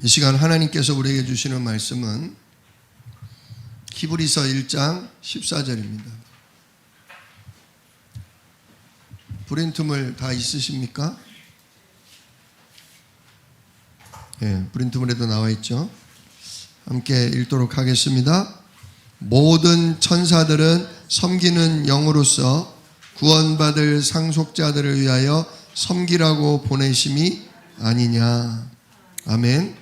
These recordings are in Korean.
이 시간 하나님께서 우리에게 주시는 말씀은 히브리서 1장 14절입니다. 브린트물 다 있으십니까? 네, 브린트물에도 나와 있죠. 함께 읽도록 하겠습니다. 모든 천사들은 섬기는 영으로서 구원받을 상속자들을 위하여 섬기라고 보내심이 아니냐. 아멘.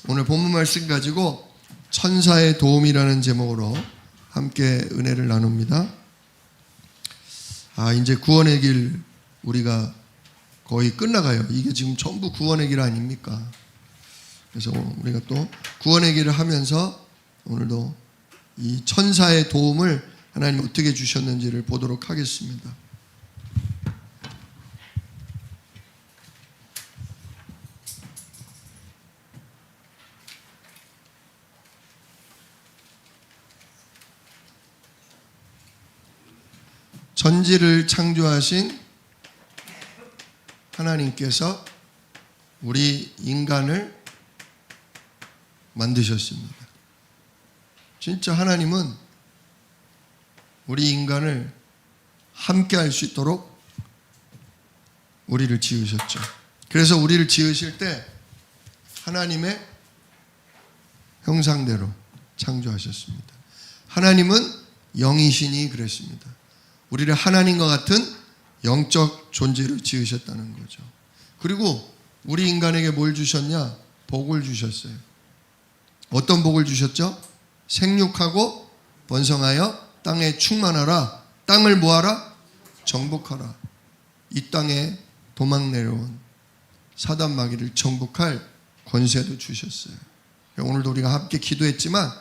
오늘 본문 말씀 가지고 천사의 도움이라는 제목으로 함께 은혜를 나눕니다. 이제 구원의 길 우리가 거의 끝나가요. 이게 지금 전부 구원의 길 아닙니까? 그래서 우리가 또 구원의 길을 하면서 오늘도 이 천사의 도움을 하나님 어떻게 주셨는지를 보도록 하겠습니다. 전지를 창조하신 하나님께서 우리 인간을 만드셨습니다. 진짜 하나님은 우리 인간을 함께 할 수 있도록 우리를 지으셨죠. 그래서 우리를 지으실 때 하나님의 형상대로 창조하셨습니다. 하나님은 영이시니 그랬습니다. 우리를 하나님과 같은 영적 존재로 지으셨다는 거죠. 그리고 우리 인간에게 뭘 주셨냐? 복을 주셨어요. 어떤 복을 주셨죠? 생육하고 번성하여 땅에 충만하라. 땅을 뭐하라? 정복하라. 이 땅에 도망 내려온 사단 마귀를 정복할 권세도 주셨어요. 오늘도 우리가 함께 기도했지만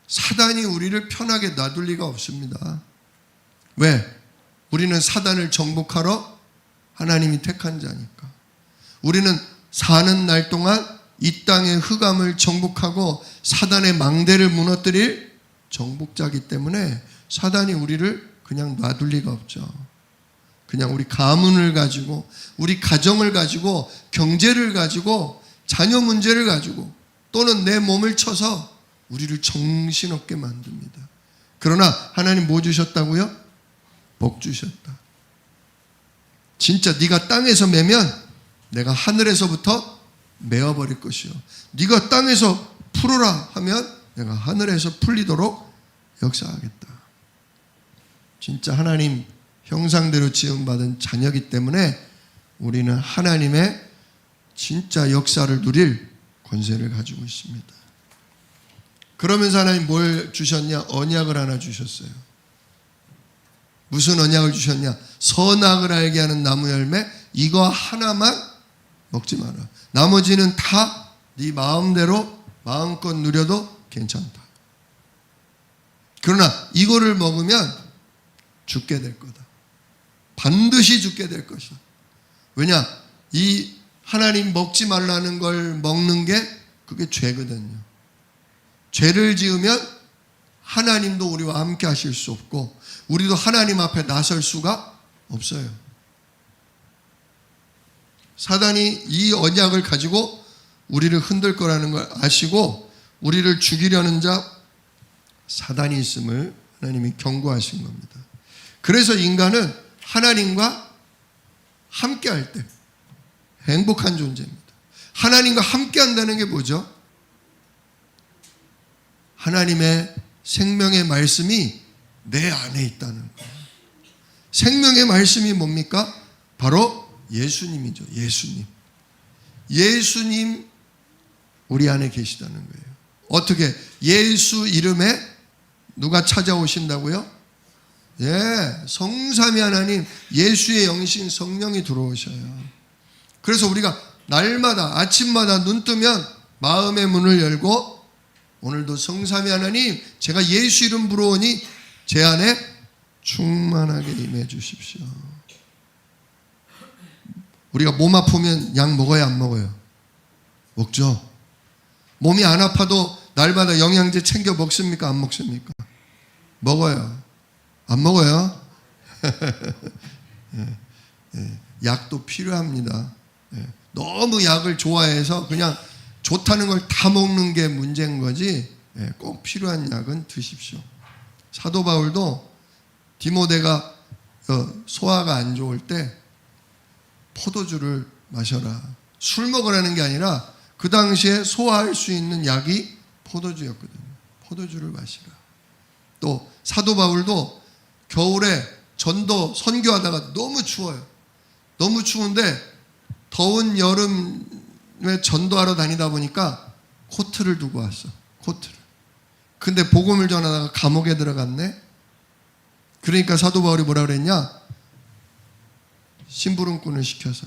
사단이 우리를 편하게 놔둘 리가 없습니다. 왜? 우리는 사단을 정복하러 하나님이 택한 자니까. 우리는 사는 날 동안 이 땅의 흑암을 정복하고 사단의 망대를 무너뜨릴 정복자이기 때문에 사단이 우리를 그냥 놔둘 리가 없죠. 그냥 우리 가문을 가지고 우리 가정을 가지고 경제를 가지고 자녀 문제를 가지고 또는 내 몸을 쳐서 우리를 정신없게 만듭니다. 그러나 하나님 뭐 주셨다고요? 복 주셨다. 진짜 네가 땅에서 매면 내가 하늘에서부터 메어버릴 것이요. 네가 땅에서 풀어라 하면 내가 하늘에서 풀리도록 역사하겠다. 진짜 하나님 형상대로 지음받은 자녀이기 때문에 우리는 하나님의 진짜 역사를 누릴 권세를 가지고 있습니다. 그러면서 하나님 뭘 주셨냐? 언약을 하나 주셨어요. 무슨 언약을 주셨냐? 선악을 알게 하는 나무 열매 이거 하나만 먹지 마라. 나머지는 다 네 마음대로 마음껏 누려도 괜찮다. 그러나 이거를 먹으면 죽게 될 거다. 반드시 죽게 될 것이다. 왜냐? 이 하나님 먹지 말라는 걸 먹는 게 그게 죄거든요. 죄를 지으면 하나님도 우리와 함께 하실 수 없고 우리도 하나님 앞에 나설 수가 없어요. 사단이 이 언약을 가지고 우리를 흔들 거라는 걸 아시고 우리를 죽이려는 자 사단이 있음을 하나님이 경고하신 겁니다. 그래서 인간은 하나님과 함께 할 때 행복한 존재입니다. 하나님과 함께 한다는 게 뭐죠? 하나님의 생명의 말씀이 내 안에 있다는 거예요. 생명의 말씀이 뭡니까? 바로 예수님이죠. 예수님 우리 안에 계시다는 거예요. 어떻게? 예수 이름에 누가 찾아오신다고요? 성삼위 하나님 예수의 영이신 성령이 들어오셔요. 그래서 우리가 날마다 아침마다 눈 뜨면 마음의 문을 열고 오늘도 성삼위 하나님 제가 예수 이름 부르오니 제 안에 충만하게 임해 주십시오. 우리가 몸 아프면 약 먹어요, 안 먹어요? 먹죠. 몸이 안 아파도 날마다 영양제 챙겨 먹습니까, 안 먹습니까? 먹어요. 안 먹어요? 약도 필요합니다. 너무 약을 좋아해서 그냥 좋다는 걸 다 먹는 게 문제인 거지, 꼭 필요한 약은 드십시오. 사도 바울도 디모데가 소화가 안 좋을 때 포도주를 마셔라. 술 먹으라는 게 아니라 그 당시에 소화할 수 있는 약이 포도주였거든요. 포도주를 마시라. 또 사도 바울도 겨울에 전도 선교하다가 너무 추워요. 너무 추운데 더운 여름에 전도하러 다니다 보니까 코트를 두고 왔어. 코트를. 근데 복음을 전하다가 감옥에 들어갔네. 그러니까 사도 바울이 뭐라 그랬냐? 심부름꾼을 시켜서,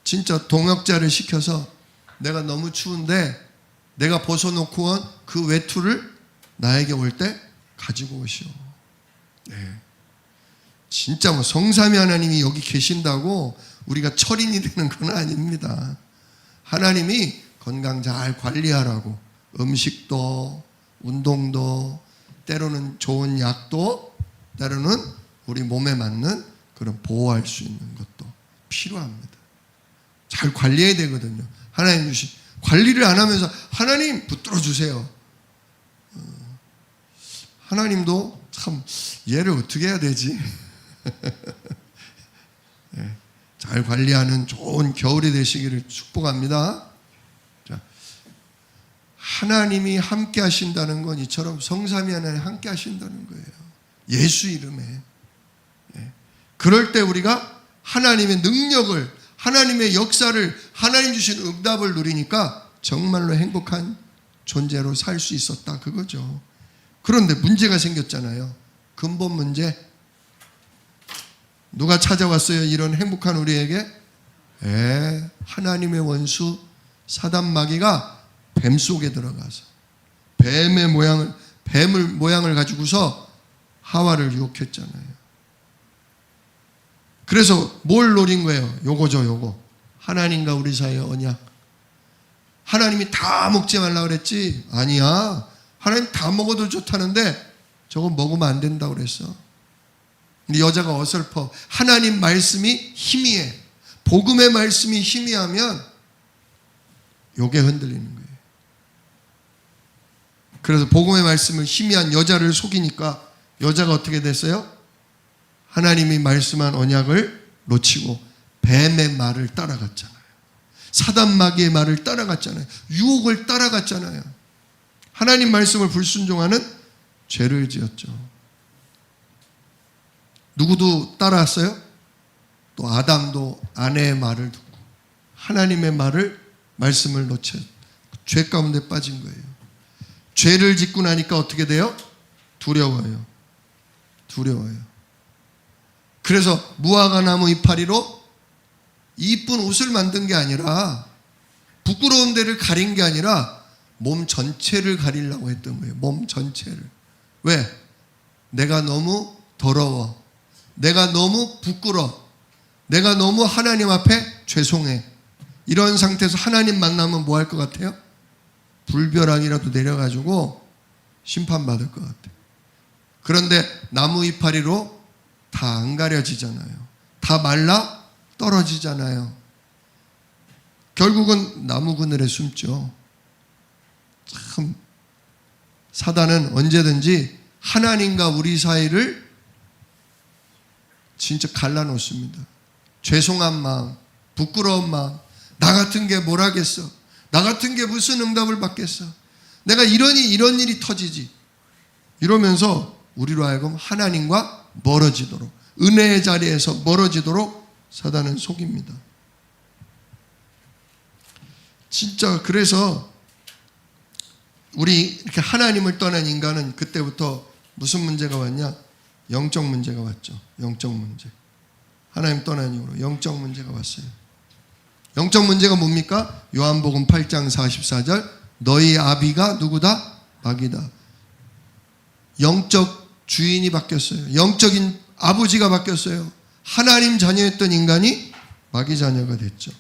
진짜 동역자를 시켜서 내가 너무 추운데 내가 벗어놓고 온 그 외투를 나에게 올 때 가지고 오시오. 네. 진짜 뭐 성삼위 하나님이 여기 계신다고 우리가 철인이 되는 건 아닙니다. 하나님이 건강 잘 관리하라고 음식도 운동도 때로는 좋은 약도 때로는 우리 몸에 맞는 그런 보호할 수 있는 것도 필요합니다. 잘 관리해야 되거든요. 하나님 주신 관리를 안 하면서 하나님 붙들어 주세요. 하나님도 참 얘를 어떻게 해야 되지? 네, 잘 관리하는 좋은 겨울이 되시기를 축복합니다. 자, 하나님이 함께 하신다는 건 이처럼 성삼위 하나님 함께 하신다는 거예요. 예수 이름에. 네. 그럴 때 우리가 하나님의 능력을, 하나님의 역사를, 하나님 주신 응답을 누리니까 정말로 행복한 존재로 살 수 있었다 그거죠. 그런데 문제가 생겼잖아요. 근본 문제. 누가 찾아왔어요? 이런 행복한 우리에게? 하나님의 원수 사단 마귀가 뱀 속에 들어가서 뱀의 모양을 가지고서 하와를 유혹했잖아요. 그래서 뭘 노린 거예요? 요거죠, 요거. 하나님과 우리 사이의 언약. 하나님이 다 먹지 말라 그랬지? 아니야. 하나님 다 먹어도 좋다는데 저거 먹으면 안 된다고 그랬어. 근데 여자가 어설퍼. 하나님 말씀이 희미해. 복음의 말씀이 희미하면 요게 흔들리는 거예요. 그래서 복음의 말씀을 희미한 여자를 속이니까 여자가 어떻게 됐어요? 하나님이 말씀한 언약을 놓치고 뱀의 말을 따라갔잖아요. 사단 마귀의 말을 따라갔잖아요. 유혹을 따라갔잖아요. 하나님 말씀을 불순종하는 죄를 지었죠. 누구도 따라왔어요? 또 아담도 아내의 말을 듣고 하나님의 말씀을 놓쳐 죄 가운데 빠진 거예요. 죄를 짓고 나니까 어떻게 돼요? 두려워요. 그래서 무화과 나무 이파리로 이쁜 옷을 만든 게 아니라, 부끄러운 데를 가린 게 아니라 몸 전체를 가리려고 했던 거예요. 몸 전체를. 왜? 내가 너무 더러워. 내가 너무 부끄러워. 내가 너무 하나님 앞에 죄송해. 이런 상태에서 하나님 만나면 뭐 할 것 같아요? 불벼락이라도 내려가지고 심판받을 것 같아요. 그런데 나무 이파리로 다 안 가려지잖아요. 다 말라 떨어지잖아요. 결국은 나무 그늘에 숨죠. 참 사단은 언제든지 하나님과 우리 사이를 진짜 갈라놓습니다. 죄송한 마음, 부끄러운 마음, 나 같은 게 뭘 하겠어? 나 같은 게 무슨 응답을 받겠어? 내가 이런 일이 터지지. 이러면서 우리로 하여금 하나님과 멀어지도록, 은혜의 자리에서 멀어지도록 사단은 속입니다. 진짜 그래서 우리 이렇게 하나님을 떠난 인간은 그때부터 무슨 문제가 왔냐? 영적 문제가 왔죠. 영적 문제. 하나님 떠난 이후로 영적 문제가 왔어요. 영적 문제가 뭡니까? 요한복음 8장 44절 너희 아비가 누구다? 마귀다. 영적 주인이 바뀌었어요. 영적인 아버지가 바뀌었어요. 하나님 자녀였던 인간이 마귀 자녀가 됐죠.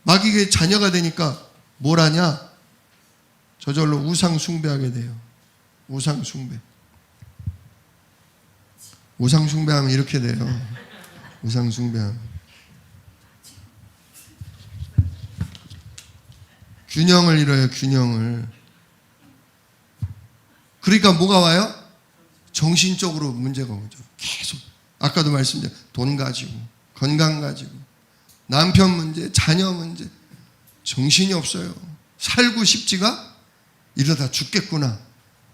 마귀의 자녀가 되니까 뭘 하냐? 저절로 우상 숭배하게 돼요. 우상 숭배. 우상 숭배하면 이렇게 돼요. 우상 숭배하면. 균형을 잃어요, 균형을. 그러니까 뭐가 와요? 정신적으로 문제가 오죠. 계속. 아까도 말씀드린 돈 가지고, 건강 가지고, 남편 문제, 자녀 문제. 정신이 없어요. 살고 싶지가 이러다 죽겠구나.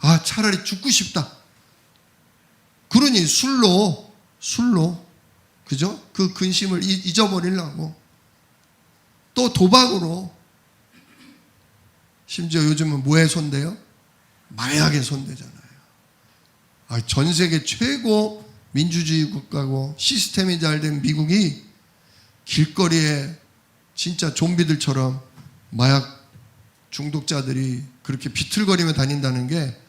아, 차라리 죽고 싶다. 그러니 술로, 그죠? 그 근심을 잊어버리려고. 또 도박으로. 심지어 요즘은 뭐에 손대요? 마약에 손대잖아요. 아, 전 세계 최고 민주주의 국가고 시스템이 잘 된 미국이 길거리에 진짜 좀비들처럼 마약 중독자들이 그렇게 비틀거리며 다닌다는 게,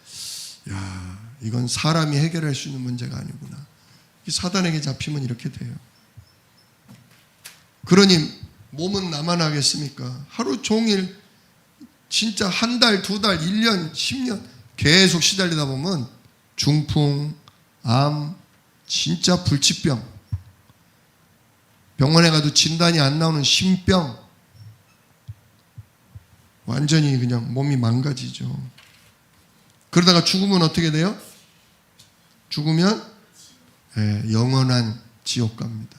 야, 이건 사람이 해결할 수 있는 문제가 아니구나. 사단에게 잡히면 이렇게 돼요. 그러니 몸은 나만 하겠습니까? 하루 종일 진짜 한 달, 두 달, 1년, 10년 계속 시달리다 보면 중풍, 암, 진짜 불치병, 병원에 가도 진단이 안 나오는 심병, 완전히 그냥 몸이 망가지죠. 그러다가 죽으면 어떻게 돼요? 죽으면 영원한 지옥 갑니다.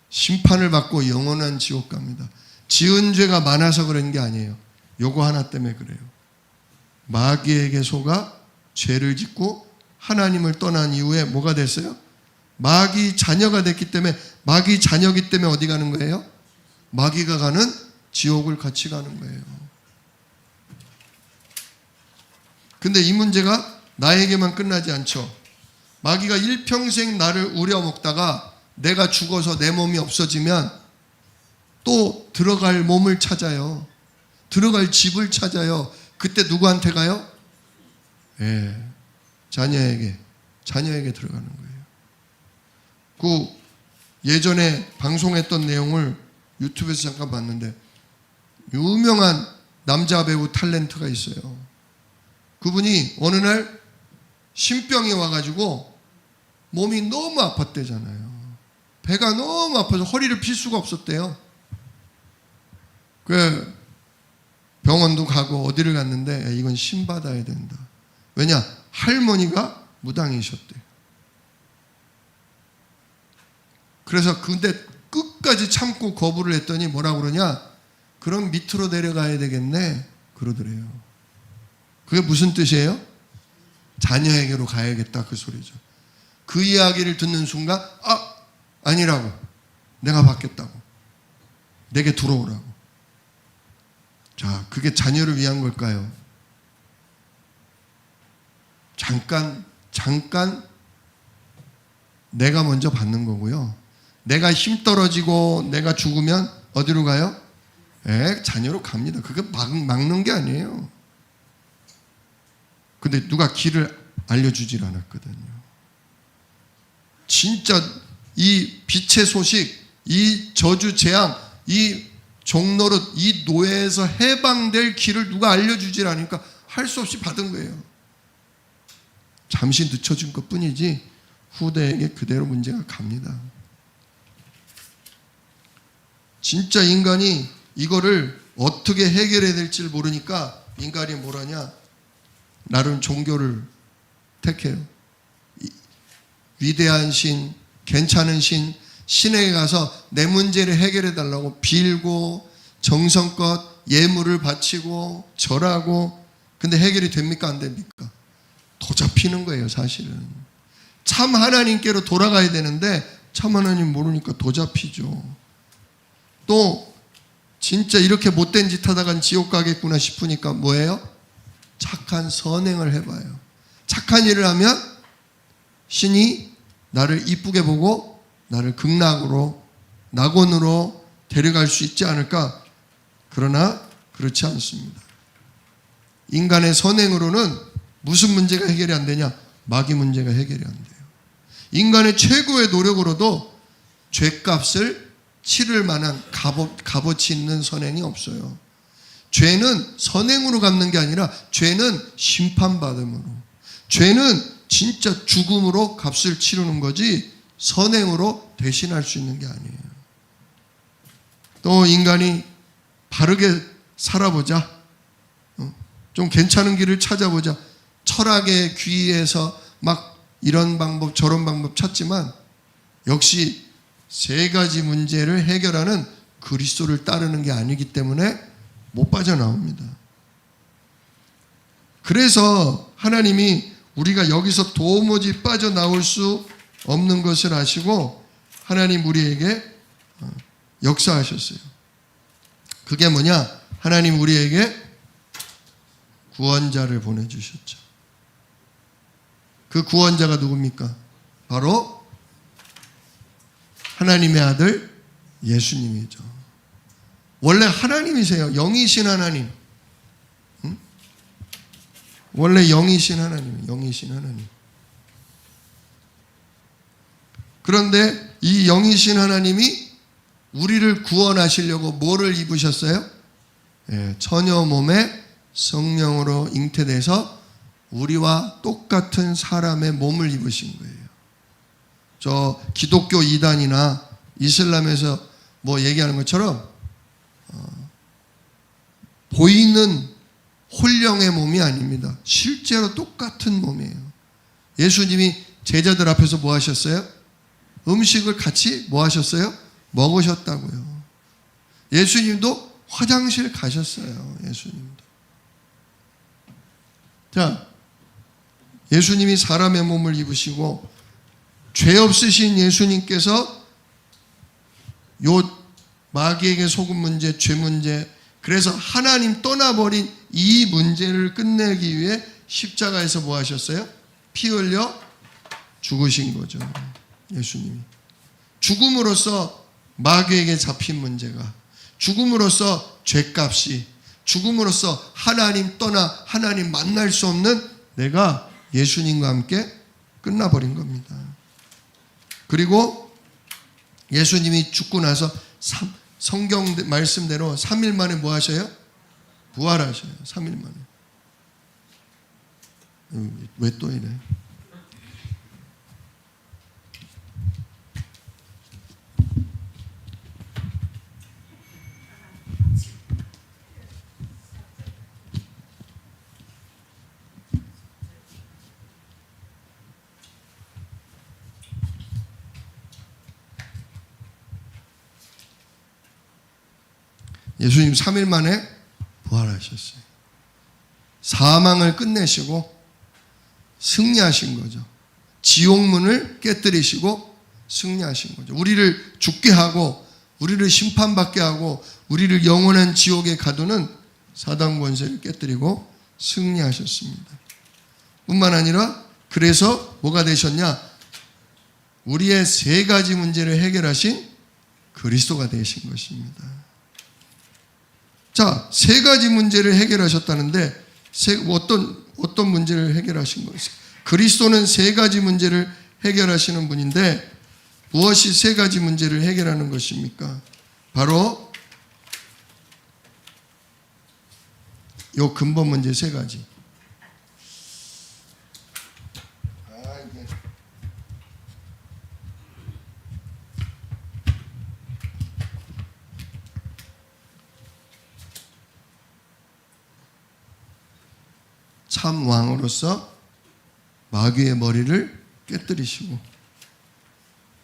심판을 받고 영원한 지옥 갑니다. 지은 죄가 많아서 그런 게 아니에요. 요거 하나 때문에 그래요. 마귀에게 속아 죄를 짓고 하나님을 떠난 이후에 뭐가 됐어요? 마귀 자녀가 됐기 때문에, 마귀 자녀기 때문에 어디 가는 거예요? 마귀가 가는 지옥을 같이 가는 거예요. 근데 이 문제가 나에게만 끝나지 않죠. 마귀가 일평생 나를 우려먹다가 내가 죽어서 내 몸이 없어지면 또 들어갈 몸을 찾아요. 들어갈 집을 찾아요. 그때 누구한테 가요? 자녀에게 들어가는 거예요. 그 예전에 방송했던 내용을 유튜브에서 잠깐 봤는데, 유명한 남자 배우 탤런트가 있어요. 그분이 어느 날 신병이 와가지고 몸이 너무 아팠대잖아요. 배가 너무 아파서 허리를 필 수가 없었대요. 그 병원도 가고 어디를 갔는데 이건 신받아야 된다. 왜냐? 할머니가 무당이셨대요. 그래서 근데 끝까지 참고 거부를 했더니 뭐라고 그러냐? 그럼 밑으로 내려가야 되겠네 그러더래요. 그게 무슨 뜻이에요? 자녀에게로 가야겠다 그 소리죠. 그 이야기를 듣는 순간 아니라고, 내가 받겠다고, 내게 들어오라고. 자, 그게 자녀를 위한 걸까요? 잠깐 내가 먼저 받는 거고요. 내가 힘 떨어지고 내가 죽으면 어디로 가요? 자녀로 갑니다. 그게 막는 게 아니에요. 근데 누가 길을 알려주질 않았거든요. 진짜 이 빛의 소식, 이 저주 재앙, 이 종노릇, 이 노예에서 해방될 길을 누가 알려주질 않으니까 할 수 없이 받은 거예요. 잠시 늦춰진 것 뿐이지 후대에게 그대로 문제가 갑니다. 진짜 인간이 이거를 어떻게 해결해야 될지를 모르니까 인간이 뭘 하냐? 나름 종교를 택해요. 위대한 신, 괜찮은 신, 신에게 가서 내 문제를 해결해 달라고 빌고 정성껏 예물을 바치고 절하고, 근데 해결이 됩니까? 안 됩니까? 도잡히는 거예요, 사실은. 참 하나님께로 돌아가야 되는데 참 하나님 모르니까 도잡히죠. 또 진짜 이렇게 못된 짓 하다간 지옥 가겠구나 싶으니까 뭐예요? 착한 선행을 해봐요. 착한 일을 하면 신이 나를 이쁘게 보고 나를 극락으로, 낙원으로 데려갈 수 있지 않을까? 그러나 그렇지 않습니다. 인간의 선행으로는 무슨 문제가 해결이 안 되냐? 마귀 문제가 해결이 안 돼요. 인간의 최고의 노력으로도 죄값을 치를 만한 값어치 있는 선행이 없어요. 죄는 선행으로 갚는 게 아니라 죄는 심판받음으로, 죄는 진짜 죽음으로 값을 치르는 거지 선행으로 대신할 수 있는 게 아니에요. 또 인간이 바르게 살아보자. 좀 괜찮은 길을 찾아보자. 철학의 귀에서 막 이런 방법 저런 방법 찾지만 역시 세 가지 문제를 해결하는 그리스도를 따르는 게 아니기 때문에 못 빠져나옵니다. 그래서 하나님이 우리가 여기서 도무지 빠져나올 수 없는 것을 아시고 하나님 우리에게 역사하셨어요. 그게 뭐냐? 하나님 우리에게 구원자를 보내주셨죠. 그 구원자가 누굽니까? 바로 하나님의 아들 예수님이죠. 원래 하나님이세요. 영이신 하나님. 원래 영이신 하나님, 영이신 하나님. 그런데 이 영이신 하나님이 우리를 구원하시려고 뭐를 입으셨어요? 처녀 몸에 성령으로 잉태돼서 우리와 똑같은 사람의 몸을 입으신 거예요. 저 기독교 이단이나 이슬람에서 뭐 얘기하는 것처럼 보이는 홀령의 몸이 아닙니다. 실제로 똑같은 몸이에요. 예수님이 제자들 앞에서 뭐 하셨어요? 음식을 같이 뭐 하셨어요? 먹으셨다고요. 예수님도 화장실 가셨어요. 예수님도. 자, 예수님이 사람의 몸을 입으시고 죄 없으신 예수님께서 요 마귀에게 속은 문제, 죄 문제, 그래서 하나님 떠나버린 이 문제를 끝내기 위해 십자가에서 뭐 하셨어요? 피 흘려 죽으신 거죠. 예수님이. 죽음으로써 마귀에게 잡힌 문제가, 죽음으로써 죄값이, 죽음으로써 하나님 떠나 하나님 만날 수 없는 내가 예수님과 함께 끝나버린 겁니다. 그리고 예수님이 죽고 나서 성경 말씀대로 3일 만에 뭐 하셔요? 부활하셔요. 3일 만에. 왜 또 이래? 예수님 3일 만에 부활하셨어요. 사망을 끝내시고 승리하신 거죠. 지옥문을 깨뜨리시고 승리하신 거죠. 우리를 죽게 하고 우리를 심판받게 하고 우리를 영원한 지옥에 가두는 사단 권세를 깨뜨리고 승리하셨습니다. 뿐만 아니라 그래서 뭐가 되셨냐? 우리의 세 가지 문제를 해결하신 그리스도가 되신 것입니다. 자, 세 가지 문제를 해결하셨다는데 어떤 문제를 해결하신 것이죠? 그리스도는 세 가지 문제를 해결하시는 분인데 무엇이 세 가지 문제를 해결하는 것입니까? 바로 요 근본 문제 세 가지. 참 왕으로서 마귀의 머리를 깨뜨리시고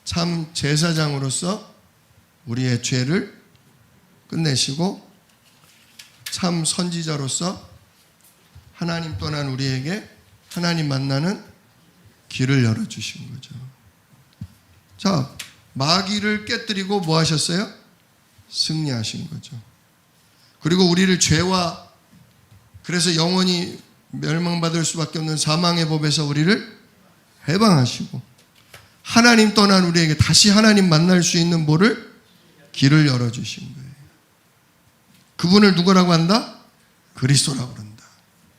참 제사장으로서 우리의 죄를 끝내시고 참 선지자로서 하나님 떠난 우리에게 하나님 만나는 길을 열어주신 거죠. 자, 마귀를 깨뜨리고 뭐 하셨어요? 승리하신 거죠. 그리고 우리를 죄와 그래서 영원히 멸망받을 수밖에 없는 사망의 법에서 우리를 해방하시고 하나님 떠난 우리에게 다시 하나님 만날 수 있는 뭐를? 길을 열어주신 거예요. 그분을 누구라고 한다? 그리스도라고 한다.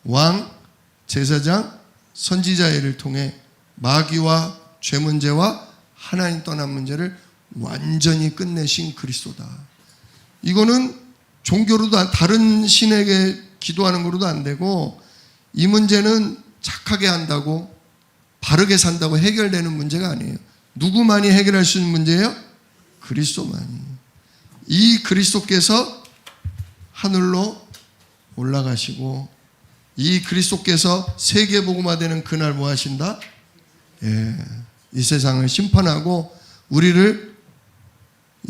왕, 제사장, 선지자를 통해 마귀와 죄 문제와 하나님 떠난 문제를 완전히 끝내신 그리스도다. 이거는 종교로도 다른 신에게 기도하는 거로도 안 되고 이 문제는 착하게 한다고 바르게 산다고 해결되는 문제가 아니에요. 누구만이 해결할 수 있는 문제예요? 그리스도만이. 이 그리스도께서 하늘로 올라가시고 이 그리스도께서 세계 복음화되는 그날 뭐 하신다? 이 세상을 심판하고 우리를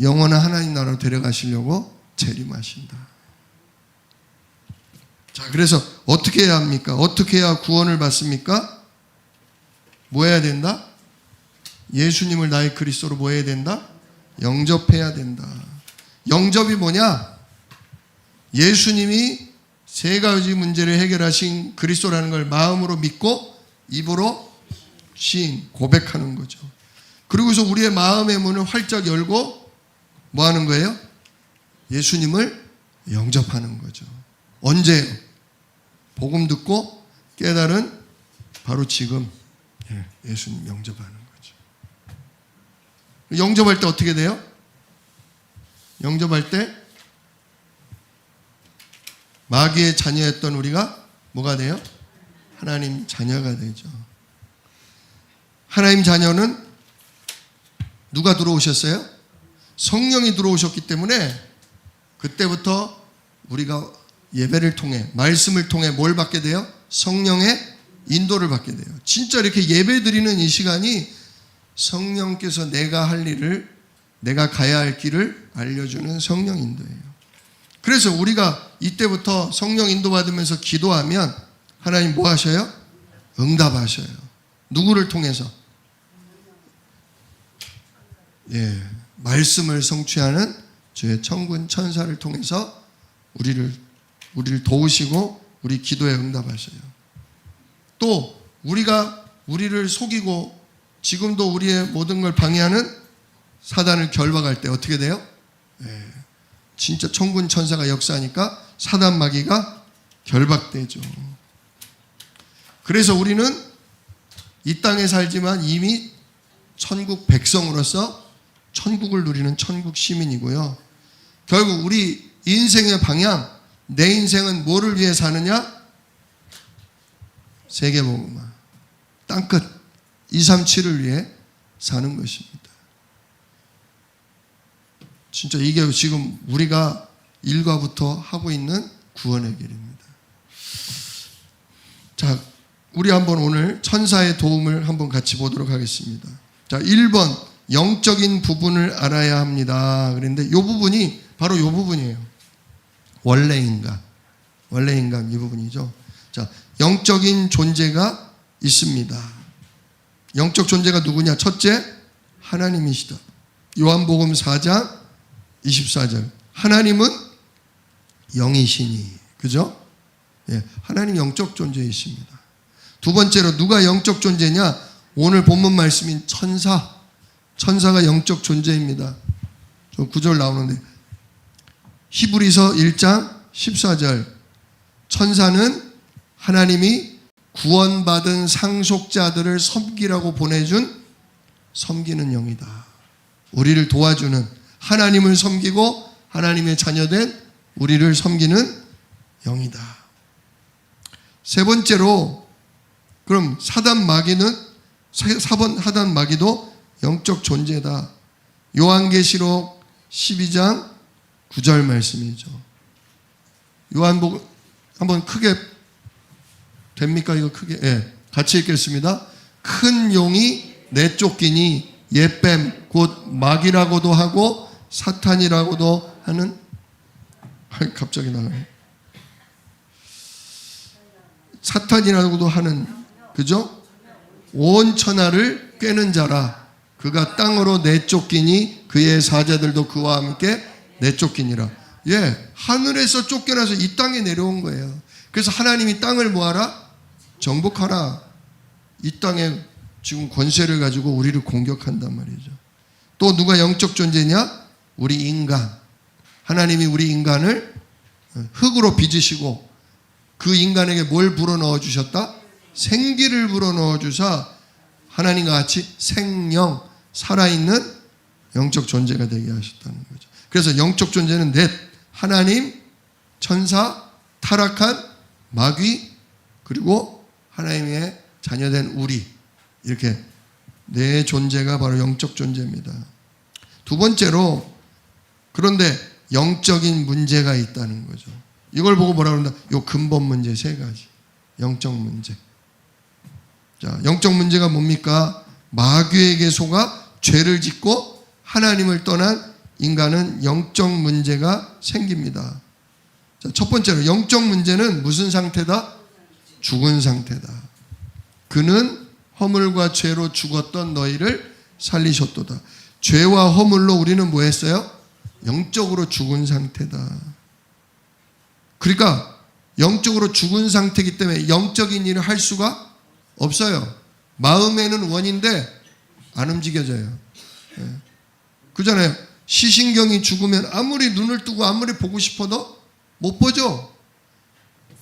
영원한 하나님 나라로 데려가시려고 재림하신다. 자, 그래서 어떻게 해야 합니까? 어떻게 해야 구원을 받습니까? 뭐 해야 된다? 예수님을 나의 그리스도로 뭐 해야 된다? 영접해야 된다. 영접이 뭐냐? 예수님이 세 가지 문제를 해결하신 그리스도라는 걸 마음으로 믿고 입으로 시인, 고백하는 거죠. 그리고서 우리의 마음의 문을 활짝 열고 뭐 하는 거예요? 예수님을 영접하는 거죠. 언제요? 복음 듣고 깨달은 바로 지금 예수님 영접하는 거죠. 영접할 때 어떻게 돼요? 영접할 때 마귀의 자녀였던 우리가 뭐가 돼요? 하나님 자녀가 되죠. 하나님 자녀는 누가 들어오셨어요? 성령이 들어오셨기 때문에 그때부터 우리가 예배를 통해 말씀을 통해 뭘 받게 돼요? 성령의 인도를 받게 돼요. 진짜 이렇게 예배 드리는 이 시간이 성령께서 내가 할 일을 내가 가야 할 길을 알려주는 성령 인도예요. 그래서 우리가 이때부터 성령 인도 받으면서 기도하면 하나님 뭐 하셔요? 응답하셔요. 누구를 통해서? 말씀을 성취하는 주의 천군 천사를 통해서 우리를 도우시고 우리 기도에 응답하셔요. 또 우리가 우리를 속이고 지금도 우리의 모든 걸 방해하는 사단을 결박할 때 어떻게 돼요? 진짜 천군 천사가 역사하니까 사단 마귀가 결박되죠. 그래서 우리는 이 땅에 살지만 이미 천국 백성으로서 천국을 누리는 천국 시민이고요. 결국 우리 인생의 방향, 내 인생은 뭐를 위해 사느냐? 세계복음화, 땅끝 237을 위해 사는 것입니다. 진짜 이게 지금 우리가 일과부터 하고 있는 구원의 길입니다. 자, 우리 한번 오늘 천사의 도움을 한번 같이 보도록 하겠습니다. 자, 1번 영적인 부분을 알아야 합니다. 그런데 이 부분이 바로 이 부분이에요. 원래 인간 이 부분이죠. 자, 영적인 존재가 있습니다. 영적 존재가 누구냐? 첫째, 하나님이시다. 요한복음 4장 24절. 하나님은 영이시니. 그죠? 하나님 영적 존재이십니다. 두 번째로 누가 영적 존재냐? 오늘 본문 말씀인 천사가 영적 존재입니다. 저 구절 나오는데 히브리서 1장 14절. 천사는 하나님이 구원받은 상속자들을 섬기라고 보내준 섬기는 영이다. 우리를 도와주는, 하나님을 섬기고 하나님의 자녀된 우리를 섬기는 영이다. 세 번째로, 그럼 사단 마귀도 영적 존재다. 요한계시록 12장 9절 말씀이죠. 요한복음 한번 크게 됩니까? 이거 크게. 같이 읽겠습니다. 큰 용이 내쫓기니 옛뱀 곧 마귀라고도 하고 사탄이라고도 하는, 갑자기 나가네. 사탄이라고도 하는, 그죠? 온 천하를 꿰는 자라. 그가 땅으로 내쫓기니 그의 사자들도 그와 함께 내쫓기니라. 하늘에서 쫓겨나서 이 땅에 내려온 거예요. 그래서 하나님이 땅을 뭐하라? 정복하라. 이 땅에 지금 권세를 가지고 우리를 공격한단 말이죠. 또 누가 영적 존재냐? 우리 인간. 하나님이 우리 인간을 흙으로 빚으시고 그 인간에게 뭘 불어넣어 주셨다? 생기를 불어넣어 주사 하나님과 같이 생명, 살아있는 영적 존재가 되게 하셨다는 거죠. 그래서 영적 존재는 넷. 하나님, 천사, 타락한 마귀, 그리고 하나님의 자녀된 우리. 이렇게 네 존재가 바로 영적 존재입니다. 두 번째로, 그런데 영적인 문제가 있다는 거죠. 이걸 보고 뭐라 그런다? 요 근본 문제 세 가지. 영적 문제. 자, 영적 문제가 뭡니까? 마귀에게 속아 죄를 짓고 하나님을 떠난 인간은 영적 문제가 생깁니다. 자, 첫 번째로 영적 문제는 무슨 상태다? 죽은 상태다. 그는 허물과 죄로 죽었던 너희를 살리셨도다. 죄와 허물로 우리는 뭐 했어요? 영적으로 죽은 상태다. 그러니까 영적으로 죽은 상태이기 때문에 영적인 일을 할 수가 없어요. 마음에는 원인데 안 움직여져요. 그잖아요. 시신경이 죽으면 아무리 눈을 뜨고 아무리 보고 싶어도 못 보죠.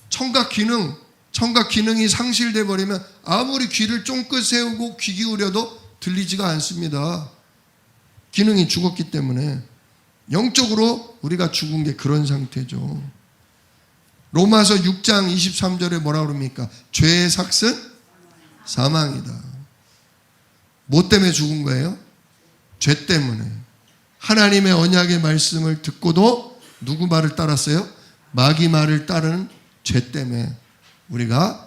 청각 기능이 상실돼 버리면 아무리 귀를 쫑긋 세우고 귀 기울여도 들리지가 않습니다. 기능이 죽었기 때문에 영적으로 우리가 죽은 게 그런 상태죠. 로마서 6장 23절에 뭐라 그럽니까? 죄의 삭은 사망이다. 뭐 때문에 죽은 거예요? 죄 때문에. 하나님의 언약의 말씀을 듣고도 누구 말을 따랐어요? 마귀 말을 따르는 죄 때문에 우리가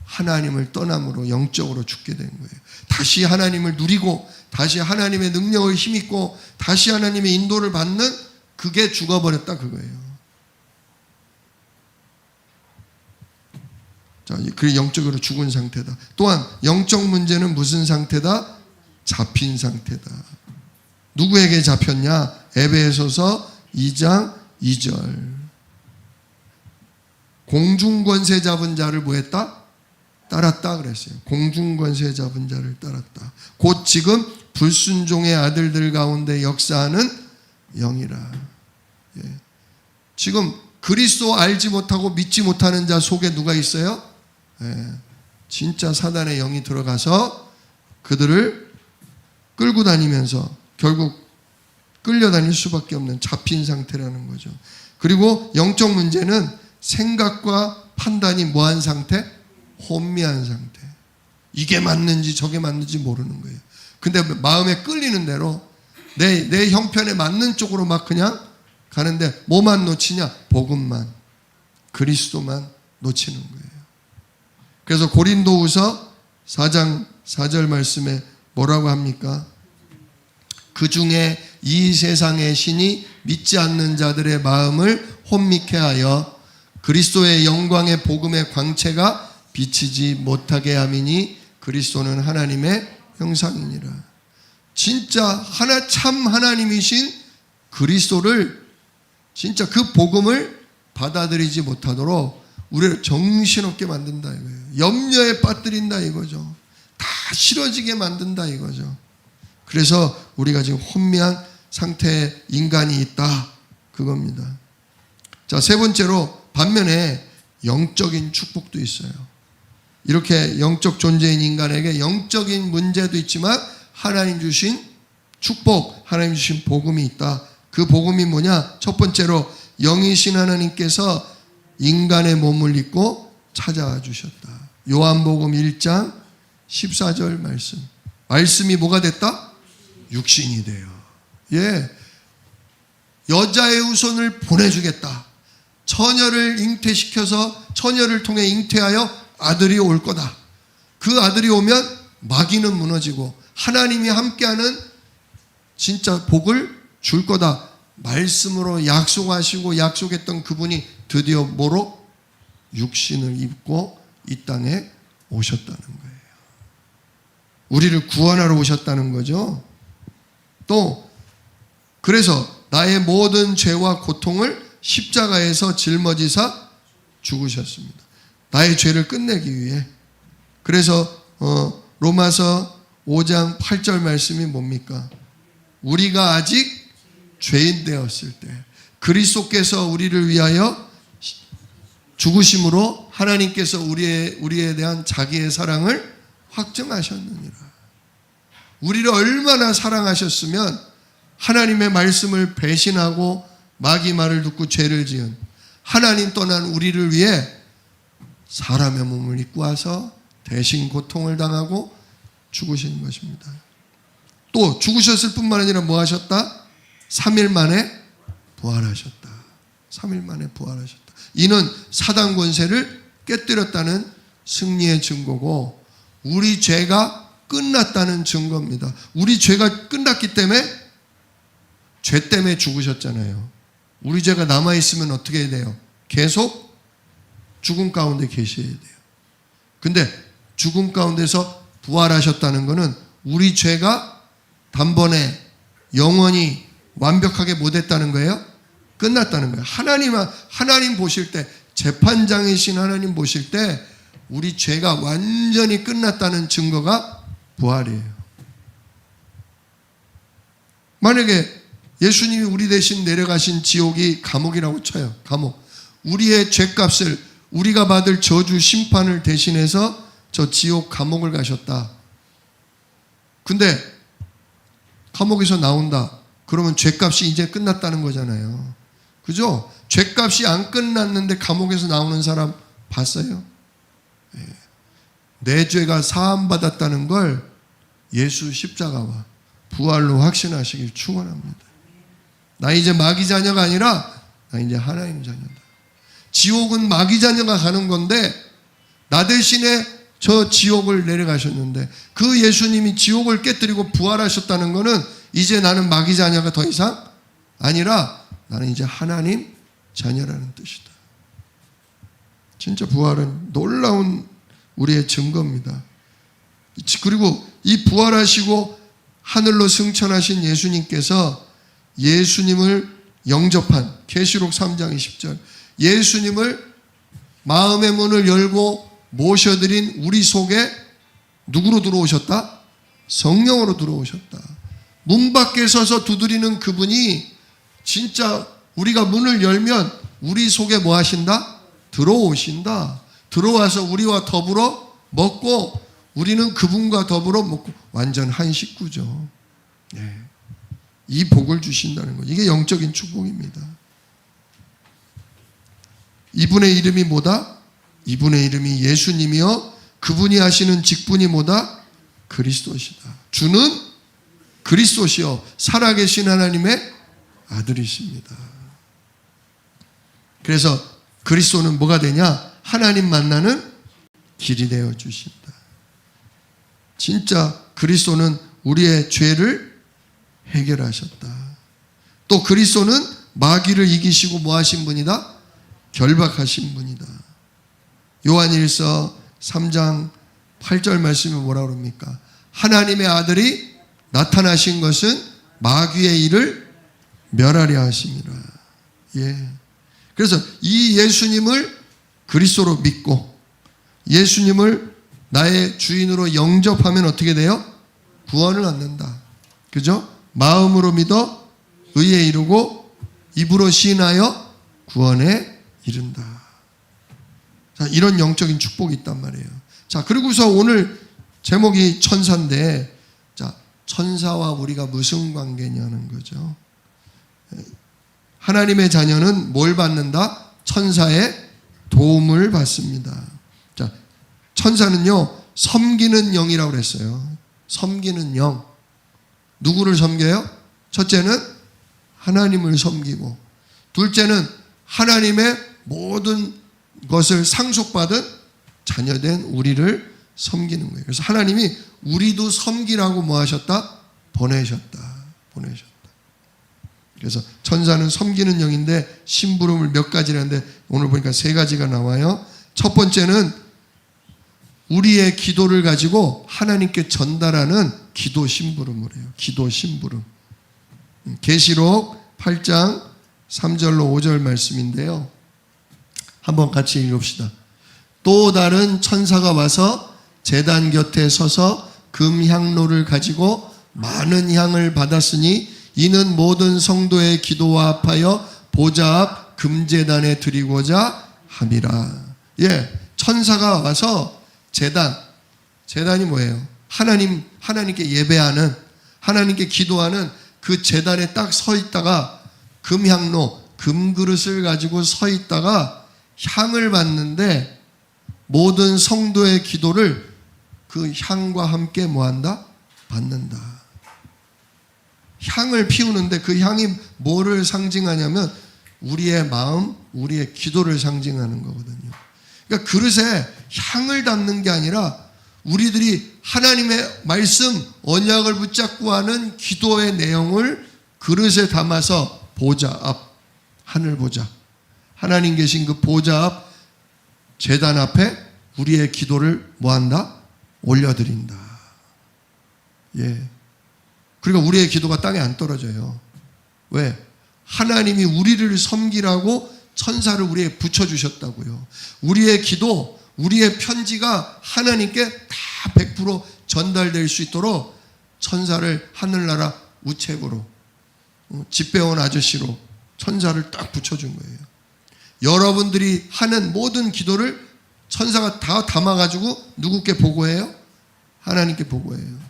하나님을 떠남으로 영적으로 죽게 된 거예요. 다시 하나님을 누리고 다시 하나님의 능력을 힘입고 다시 하나님의 인도를 받는 그게 죽어버렸다 그거예요. 자, 그 영적으로 죽은 상태다. 또한 영적 문제는 무슨 상태다? 잡힌 상태다. 누구에게 잡혔냐? 에베소서 2장 2절. 공중권세 잡은 자를 뭐 했다? 따랐다 그랬어요. 공중권세 잡은 자를 따랐다. 곧 지금 불순종의 아들들 가운데 역사하는 영이라. 예. 지금 그리스도 알지 못하고 믿지 못하는 자 속에 누가 있어요? 예. 진짜 사단의 영이 들어가서 그들을 끌고 다니면서 결국 끌려다닐 수밖에 없는 잡힌 상태라는 거죠. 그리고 영적 문제는 생각과 판단이 뭐한 상태? 혼미한 상태. 이게 맞는지 저게 맞는지 모르는 거예요. 근데 마음에 끌리는 대로 내 형편에 맞는 쪽으로 막 그냥 가는데 뭐만 놓치냐? 복음만, 그리스도만 놓치는 거예요. 그래서 고린도후서 4장 4절 말씀에 뭐라고 합니까? 그 중에 이 세상의 신이 믿지 않는 자들의 마음을 혼미케 하여 그리스도의 영광의 복음의 광채가 비치지 못하게 함이니 그리스도는 하나님의 형상이니라. 진짜 참 하나님이신 그리스도를 진짜 그 복음을 받아들이지 못하도록 우리를 정신없게 만든다 이거예요. 염려에 빠뜨린다 이거죠. 다 싫어지게 만든다 이거죠. 그래서 우리가 지금 혼미한 상태의 인간이 있다 그겁니다. 자, 세 번째로 반면에 영적인 축복도 있어요. 이렇게 영적 존재인 인간에게 영적인 문제도 있지만 하나님 주신 축복, 하나님 주신 복음이 있다. 그 복음이 뭐냐? 첫 번째로 영이신 하나님께서 인간의 몸을 입고 찾아와 주셨다. 요한복음 1장 14절 말씀. 말씀이 뭐가 됐다? 육신이 돼요. 예. 여자의 후손을 보내주겠다. 처녀를 잉태시켜서 처녀를 통해 잉태하여 아들이 올 거다. 그 아들이 오면 마귀는 무너지고 하나님이 함께하는 진짜 복을 줄 거다. 말씀으로 약속하시고 약속했던 그분이 드디어 뭐로? 육신을 입고 이 땅에 오셨다는 거예요. 우리를 구원하러 오셨다는 거죠. 또 그래서 나의 모든 죄와 고통을 십자가에서 짊어지사 죽으셨습니다. 나의 죄를 끝내기 위해. 그래서 로마서 5장 8절 말씀이 뭡니까? 우리가 아직 죄인 되었을 때 그리스도께서 우리를 위하여 죽으심으로 하나님께서 우리에 대한 자기의 사랑을 확증하셨느니라. 우리를 얼마나 사랑하셨으면 하나님의 말씀을 배신하고 마귀 말을 듣고 죄를 지은 하나님 떠난 우리를 위해 사람의 몸을 입고 와서 대신 고통을 당하고 죽으신 것입니다. 또 죽으셨을 뿐만 아니라 뭐 하셨다? 3일 만에 부활하셨다. 3일 만에 부활하셨다. 이는 사단 권세를 깨뜨렸다는 승리의 증거고 우리 죄가 끝났다는 증거입니다. 우리 죄가 끝났기 때문에 죄 때문에 죽으셨잖아요. 우리 죄가 남아있으면 어떻게 해야 돼요? 계속 죽음 가운데 계셔야 돼요. 근데 죽음 가운데서 부활하셨다는 것은 우리 죄가 단번에 영원히 완벽하게 못했다는 거예요? 끝났다는 거예요. 하나님 보실 때, 재판장이신 하나님 보실 때 우리 죄가 완전히 끝났다는 증거가 부활이에요. 만약에 예수님이 우리 대신 내려가신 지옥이 감옥이라고 쳐요. 감옥. 우리의 죄값을, 우리가 받을 저주 심판을 대신해서 저 지옥 감옥을 가셨다. 근데 감옥에서 나온다. 그러면 죄값이 이제 끝났다는 거잖아요. 그죠? 죄값이 안 끝났는데 감옥에서 나오는 사람 봤어요? 내 죄가 사함받았다는 걸 예수 십자가와 부활로 확신하시길 축원합니다. 나 이제 마귀 자녀가 아니라 나 이제 하나님 자녀다. 지옥은 마귀 자녀가 가는 건데 나 대신에 저 지옥을 내려가셨는데 그 예수님이 지옥을 깨뜨리고 부활하셨다는 것은 이제 나는 마귀 자녀가 더 이상 아니라 나는 이제 하나님 자녀라는 뜻이다. 진짜 부활은 놀라운 우리의 증거입니다. 그리고 이 부활하시고 하늘로 승천하신 예수님께서 예수님을 영접한 계시록 3장 20절 예수님을 마음의 문을 열고 모셔드린 우리 속에 누구로 들어오셨다? 성령으로 들어오셨다. 문 밖에 서서 두드리는 그분이 진짜 우리가 문을 열면 우리 속에 뭐 하신다? 들어오신다. 들어와서 우리와 더불어 먹고 우리는 그분과 더불어 먹고 완전 한 식구죠. 네. 이 복을 주신다는 것. 이게 영적인 축복입니다. 이분의 이름이 뭐다? 이분의 이름이 예수님이요. 그분이 하시는 직분이 뭐다? 그리스도시다. 주는 그리스도시요. 살아계신 하나님의 아들이십니다. 그래서 그리스도는 뭐가 되냐? 하나님 만나는 길이 되어 주신다. 진짜 그리스도는 우리의 죄를 해결하셨다. 또 그리스도는 마귀를 이기시고 뭐 하신 분이다? 결박하신 분이다. 요한일서 3장 8절 말씀이 뭐라고 그럽니까? 하나님의 아들이 나타나신 것은 마귀의 일을 멸하려 하심이라. 예. 그래서 이 예수님을 그리스도로 믿고 예수님을 나의 주인으로 영접하면 어떻게 돼요? 구원을 얻는다. 그죠? 마음으로 믿어 의에 이르고 입으로 시인하여 구원에 이른다. 자, 이런 영적인 축복이 있단 말이에요. 자, 그리고서 오늘 제목이 천사인데, 자, 천사와 우리가 무슨 관계냐는 거죠. 하나님의 자녀는 뭘 받는다? 천사의 도움을 받습니다. 자, 천사는요, 섬기는 영이라고 그랬어요. 섬기는 영. 누구를 섬겨요? 첫째는 하나님을 섬기고, 둘째는 하나님의 모든 것을 상속받은 자녀된 우리를 섬기는 거예요. 그래서 하나님이 우리도 섬기라고 뭐 하셨다? 보내셨다. 그래서 천사는 섬기는 영인데 심부름을 몇 가지를 하는데 오늘 보니까 3가지가 나와요. 첫 번째는 우리의 기도를 가지고 하나님께 전달하는 기도 심부름을 해요. 기도 심부름. 계시록 8장 3절로 5절 말씀인데요. 한번 같이 읽읍시다. 또 다른 천사가 와서 제단 곁에 서서 금향로를 가지고 많은 향을 받았으니 이는 모든 성도의 기도와 합하여 보좌 앞 금제단에 드리고자 함이라. 예, 천사가 와서 제단이 뭐예요? 하나님께 예배하는, 하나님께 기도하는 그 제단에 딱 서 있다가 금향로, 금그릇을 가지고 서 있다가 향을 받는데 모든 성도의 기도를 그 향과 함께 뭐한다? 받는다. 향을 피우는데 그 향이 뭐를 상징하냐면 우리의 마음, 우리의 기도를 상징하는 거거든요. 그러니까 그릇에 향을 담는 게 아니라 우리들이 하나님의 말씀, 언약을 붙잡고 하는 기도의 내용을 그릇에 담아서 보좌 앞, 하늘 보좌, 하나님 계신 그 보좌 앞 제단 앞에 우리의 기도를 뭐한다? 올려드린다. 예. 그러니까 우리의 기도가 땅에 안 떨어져요. 왜? 하나님이 우리를 섬기라고 천사를 우리에게 붙여주셨다고요. 우리의 기도, 우리의 편지가 하나님께 다 100% 전달될 수 있도록 천사를 하늘나라 우체국으로, 집 배운 아저씨로 천사를 딱 붙여준 거예요. 여러분들이 하는 모든 기도를 천사가 다 담아가지고 누구께 보고해요? 하나님께 보고해요.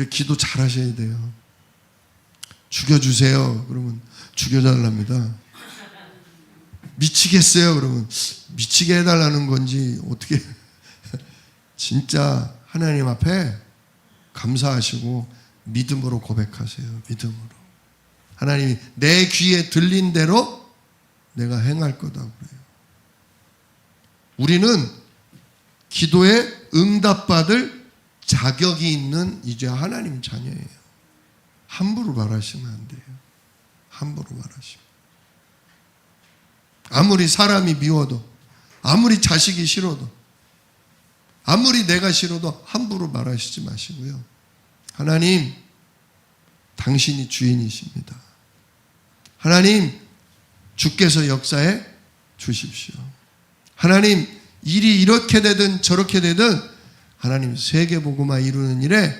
기도 잘 하셔야 돼요. 죽여주세요. 그러면 죽여달랍니다. 미치겠어요. 그러면 미치게 해달라는 건지 어떻게 진짜 하나님 앞에 감사하시고 믿음으로 고백하세요. 믿음으로. 하나님이 내 귀에 들린 대로 내가 행할 거다 그래요. 우리는 기도에 응답받을 자격이 있는 이제 하나님 자녀예요. 함부로 말하시면 안 돼요. 함부로 말하시면. 아무리 사람이 미워도, 아무리 자식이 싫어도, 아무리 내가 싫어도 함부로 말하시지 마시고요. 하나님, 당신이 주인이십니다. 하나님, 주께서 역사해 주십시오. 하나님, 일이 이렇게 되든 저렇게 되든 하나님 세계복음화 이루는 일에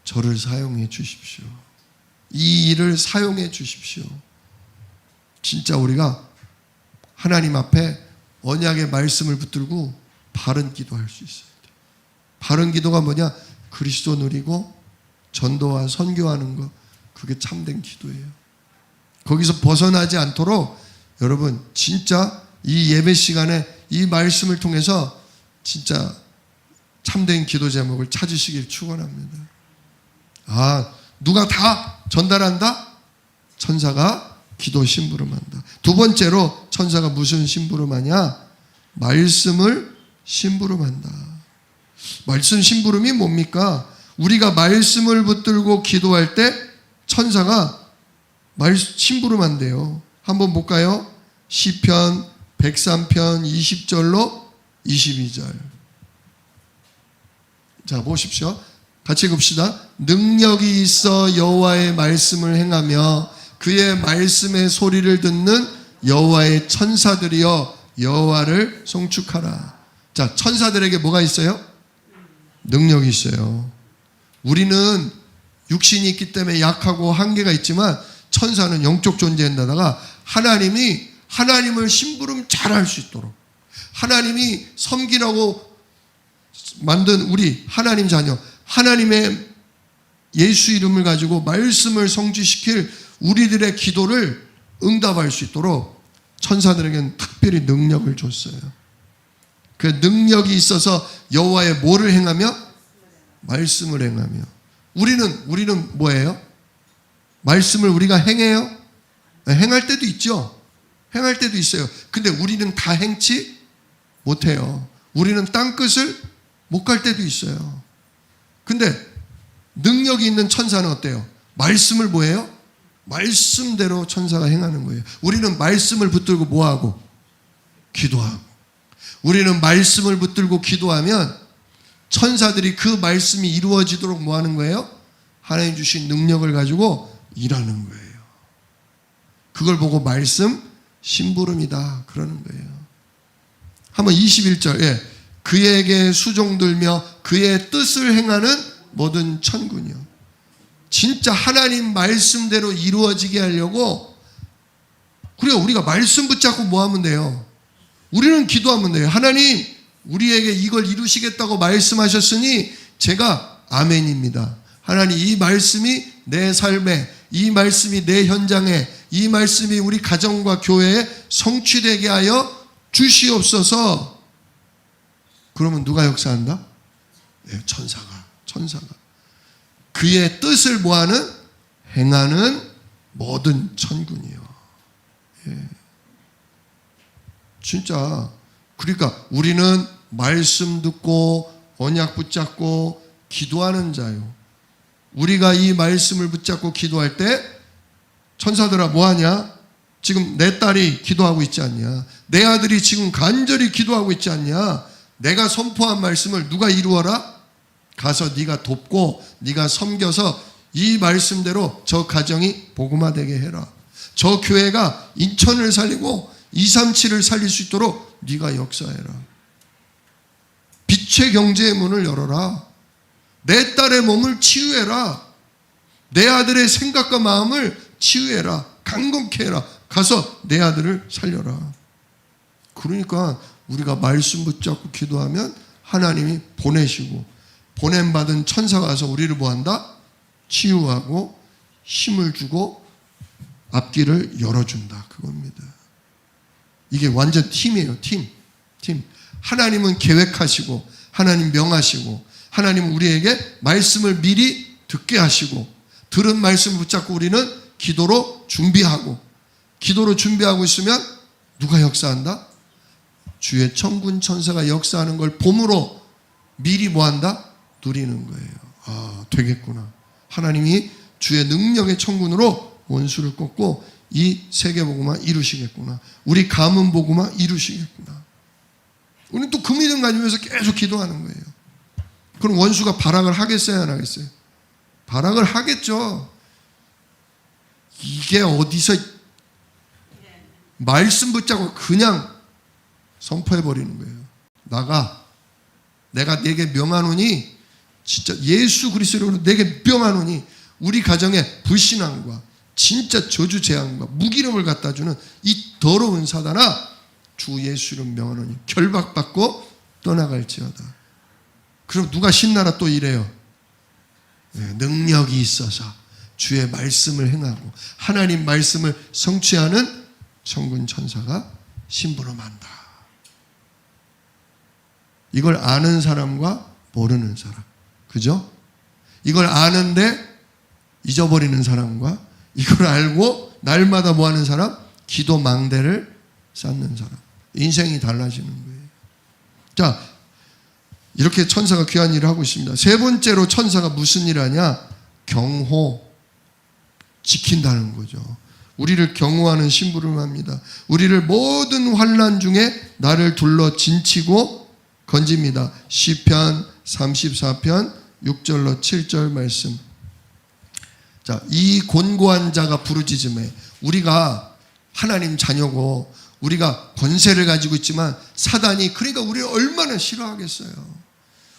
저를 사용해 주십시오. 이 일을 사용해 주십시오. 진짜 우리가 하나님 앞에 언약의 말씀을 붙들고 바른 기도할 수 있어야 돼요. 바른 기도가 뭐냐? 그리스도 누리고 전도와 선교하는 것, 그게 참된 기도예요. 거기서 벗어나지 않도록 여러분 진짜 이 예배 시간에 이 말씀을 통해서 진짜 참된 기도 제목을 찾으시길 축원합니다. 누가 다 전달한다? 천사가 기도 심부름한다. 두 번째로 천사가 무슨 심부름하냐? 말씀을 심부름한다. 말씀 심부름이 뭡니까? 우리가 말씀을 붙들고 기도할 때 천사가 심부름한대요. 한번 볼까요? 시편 103편 20절로 22절. 자, 보십시오. 같이 읽읍시다. 능력이 있어 여호와의 말씀을 행하며 그의 말씀의 소리를 듣는 여호와의 천사들이여 여호와를 송축하라. 자, 천사들에게 뭐가 있어요? 능력이 있어요. 우리는 육신이 있기 때문에 약하고 한계가 있지만 천사는 영적 존재인데다가 하나님이 하나님을 심부름 잘할 수 있도록 하나님이 섬기라고 만든 우리 하나님 자녀, 하나님의 예수 이름을 가지고 말씀을 성취시킬 우리들의 기도를 응답할 수 있도록 천사들에게는 특별히 능력을 줬어요. 그 능력이 있어서 여호와의 뭐를 행하며? 말씀을 행하며. 우리는 뭐예요? 말씀을 우리가 행해요? 행할 때도 있죠. 행할 때도 있어요. 근데 우리는 다 행치 못해요. 우리는 땅끝을 못 갈 때도 있어요. 근데 능력이 있는 천사는 어때요? 말씀을 뭐예요? 말씀대로 천사가 행하는 거예요. 우리는 말씀을 붙들고 뭐하고? 기도하고. 우리는 말씀을 붙들고 기도하면 천사들이 그 말씀이 이루어지도록 뭐 하는 거예요? 하나님 주신 능력을 가지고 일하는 거예요. 그걸 보고 말씀 심부름이다 그러는 거예요. 한번 21절. 예. 그에게 수종들며 그의 뜻을 행하는 모든 천군이요. 진짜 하나님 말씀대로 이루어지게 하려고 그래요. 우리가 말씀 붙잡고 뭐 하면 돼요? 우리는 기도하면 돼요. 하나님 우리에게 이걸 이루시겠다고 말씀하셨으니 제가 아멘입니다. 하나님 이 말씀이 내 삶에, 이 말씀이 내 현장에, 이 말씀이 우리 가정과 교회에 성취되게 하여 주시옵소서. 그러면 누가 역사한다? 네, 천사가. 그의 뜻을 뭐하는? 행하는 모든 천군이요. 진짜. 그러니까 우리는 말씀 듣고 언약 붙잡고 기도하는 자요. 우리가 이 말씀을 붙잡고 기도할 때 천사들아 뭐하냐? 지금 내 딸이 기도하고 있지 않냐? 내 아들이 지금 간절히 기도하고 있지 않냐? 내가 선포한 말씀을 누가 이루어라? 가서 네가 돕고 네가 섬겨서 이 말씀대로 저 가정이 복음화되게 해라. 저 교회가 인천을 살리고 237을 살릴 수 있도록 네가 역사해라. 빛의 경제의 문을 열어라. 내 딸의 몸을 치유해라. 내 아들의 생각과 마음을 치유해라. 강건케 해라. 가서 내 아들을 살려라. 그러니까 우리가 말씀 붙잡고 기도하면 하나님이 보내시고 보냄받은 천사가 와서 우리를 뭐한다? 치유하고 힘을 주고 앞길을 열어준다. 그겁니다. 이게 완전 팀이에요. 팀. 하나님은 계획하시고 하나님 명하시고 하나님은 우리에게 말씀을 미리 듣게 하시고 들은 말씀을 붙잡고 우리는 기도로 준비하고 있으면 누가 역사한다? 주의 천군 천사가 역사하는 걸 봄으로 미리 뭐한다? 누리는 거예요. 아, 되겠구나. 하나님이 주의 능력의 천군으로 원수를 꺾고 이 세계복음화 이루시겠구나. 우리 가문복음화 이루시겠구나. 우리는 또 그 믿음 가지면서 계속 기도하는 거예요. 그럼 원수가 발악을 하겠어요? 안 하겠어요? 발악을 하겠죠. 이게 어디서 말씀 붙잡고 그냥 선포해버리는 거예요. 나가. 내가 내게 명하노니 진짜 예수 그리스도로 내게 명하노니 우리 가정에 불신앙과 진짜 저주재앙과 무기름을 갖다 주는 이 더러운 사단아 주 예수 이름 명하노니 결박받고 떠나갈지어다. 그럼 누가 신나라 또 이래요. 능력이 있어서 주의 말씀을 행하고 하나님 말씀을 성취하는 천군 천사가 심부름한다. 이걸 아는 사람과 모르는 사람. 그죠? 이걸 아는데 잊어버리는 사람과 이걸 알고 날마다 뭐 하는 사람? 기도 망대를 쌓는 사람. 인생이 달라지는 거예요. 자, 이렇게 천사가 귀한 일을 하고 있습니다. 세 번째로 천사가 무슨 일 하냐? 경호, 지킨다는 거죠. 우리를 경호하는 심부름을 합니다. 우리를 모든 환난 중에 나를 둘러 진치고 건집니다. 시편 34편 6절로 7절 말씀. 자, 이 곤고한 자가 부르짖음에 우리가 하나님 자녀고 우리가 권세를 가지고 있지만 사단이 그러니까 우리를 얼마나 싫어하겠어요.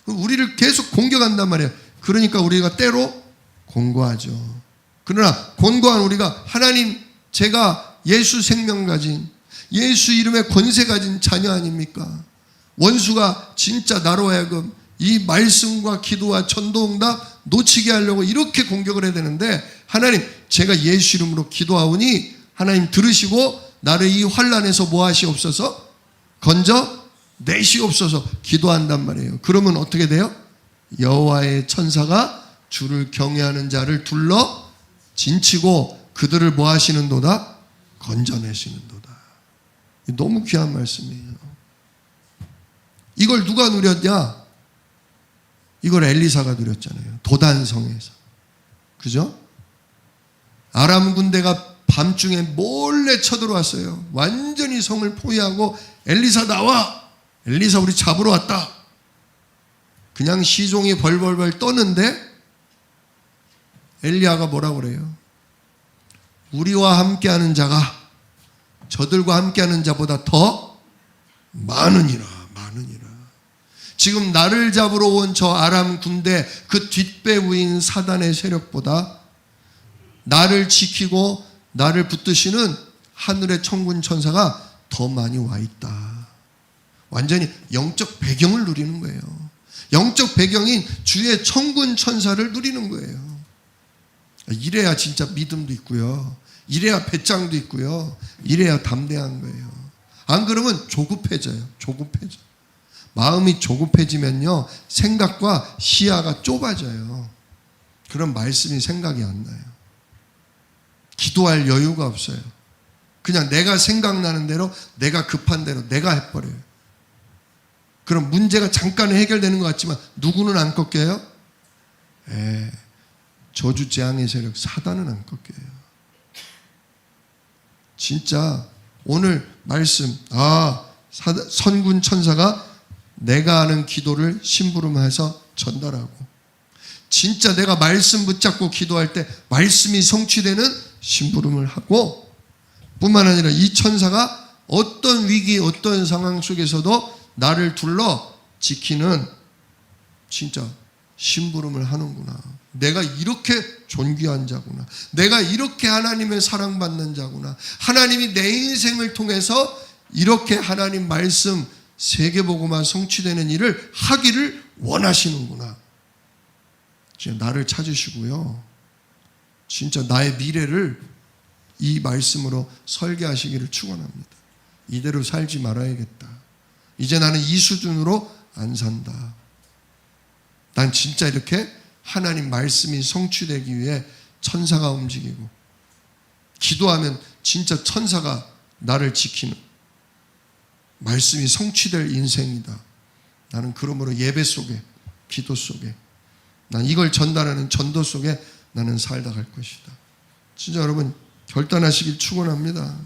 우리를 계속 공격한단 말이에요. 그러니까 우리가 때로 곤고하죠. 그러나 곤고한 우리가 하나님 제가 예수 생명 가진 예수 이름의 권세 가진 자녀 아닙니까? 원수가 진짜 나로 하여금 이 말씀과 기도와 전도응답 놓치게 하려고 이렇게 공격을 해야 되는데 하나님 제가 예수 이름으로 기도하오니 하나님 들으시고 나를 이 환난에서 뭐 하시옵소서? 건져 내시옵소서 기도한단 말이에요. 그러면 어떻게 돼요? 여호와의 천사가 주를 경외하는 자를 둘러 진치고 그들을 뭐 하시는도다? 건져내시는도다. 너무 귀한 말씀이에요. 이걸 누가 누렸냐? 이걸 엘리사가 누렸잖아요. 도단성에서. 그죠? 아람 군대가 밤중에 몰래 쳐들어왔어요. 완전히 성을 포위하고 엘리사 나와! 엘리사 우리 잡으러 왔다. 그냥 시종이 벌벌벌 떠는데 엘리야가 뭐라고 그래요? 우리와 함께하는 자가 저들과 함께하는 자보다 더 많으니라. 지금 나를 잡으러 온 저 아람 군대 그 뒷배우인 사단의 세력보다 나를 지키고 나를 붙드시는 하늘의 천군 천사가 더 많이 와 있다. 완전히 영적 배경을 누리는 거예요. 영적 배경인 주의 천군 천사를 누리는 거예요. 이래야 진짜 믿음도 있고요. 이래야 배짱도 있고요. 이래야 담대한 거예요. 안 그러면 조급해져요. 마음이 조급해지면요. 생각과 시야가 좁아져요. 그런 말씀이 생각이 안 나요. 기도할 여유가 없어요. 그냥 내가 생각나는 대로, 내가 급한 대로 내가 해버려요. 그럼 문제가 잠깐 해결되는 것 같지만 누구는 안 꺾여요? 저주 재앙의 세력 사단은 안 꺾여요. 진짜 오늘 말씀, 선군 천사가 내가 하는 기도를 심부름해서 전달하고, 진짜 내가 말씀 붙잡고 기도할 때 말씀이 성취되는 심부름을 하고, 뿐만 아니라 이 천사가 어떤 위기, 어떤 상황 속에서도 나를 둘러 지키는 진짜 심부름을 하는구나. 내가 이렇게 존귀한 자구나. 내가 이렇게 하나님의 사랑받는 자구나. 하나님이 내 인생을 통해서 이렇게 하나님 말씀 세계복음화 성취되는 일을 하기를 원하시는구나. 진짜 나를 찾으시고요. 진짜 나의 미래를 이 말씀으로 설계하시기를 축원합니다. 이대로 살지 말아야겠다. 이제 나는 이 수준으로 안 산다. 난 진짜 이렇게 하나님 말씀이 성취되기 위해 천사가 움직이고, 기도하면 진짜 천사가 나를 지키는 말씀이 성취될 인생이다. 나는 그러므로 예배 속에, 기도 속에, 난 이걸 전달하는 전도 속에 나는 살다 갈 것이다. 진짜 여러분 결단하시길 축원합니다.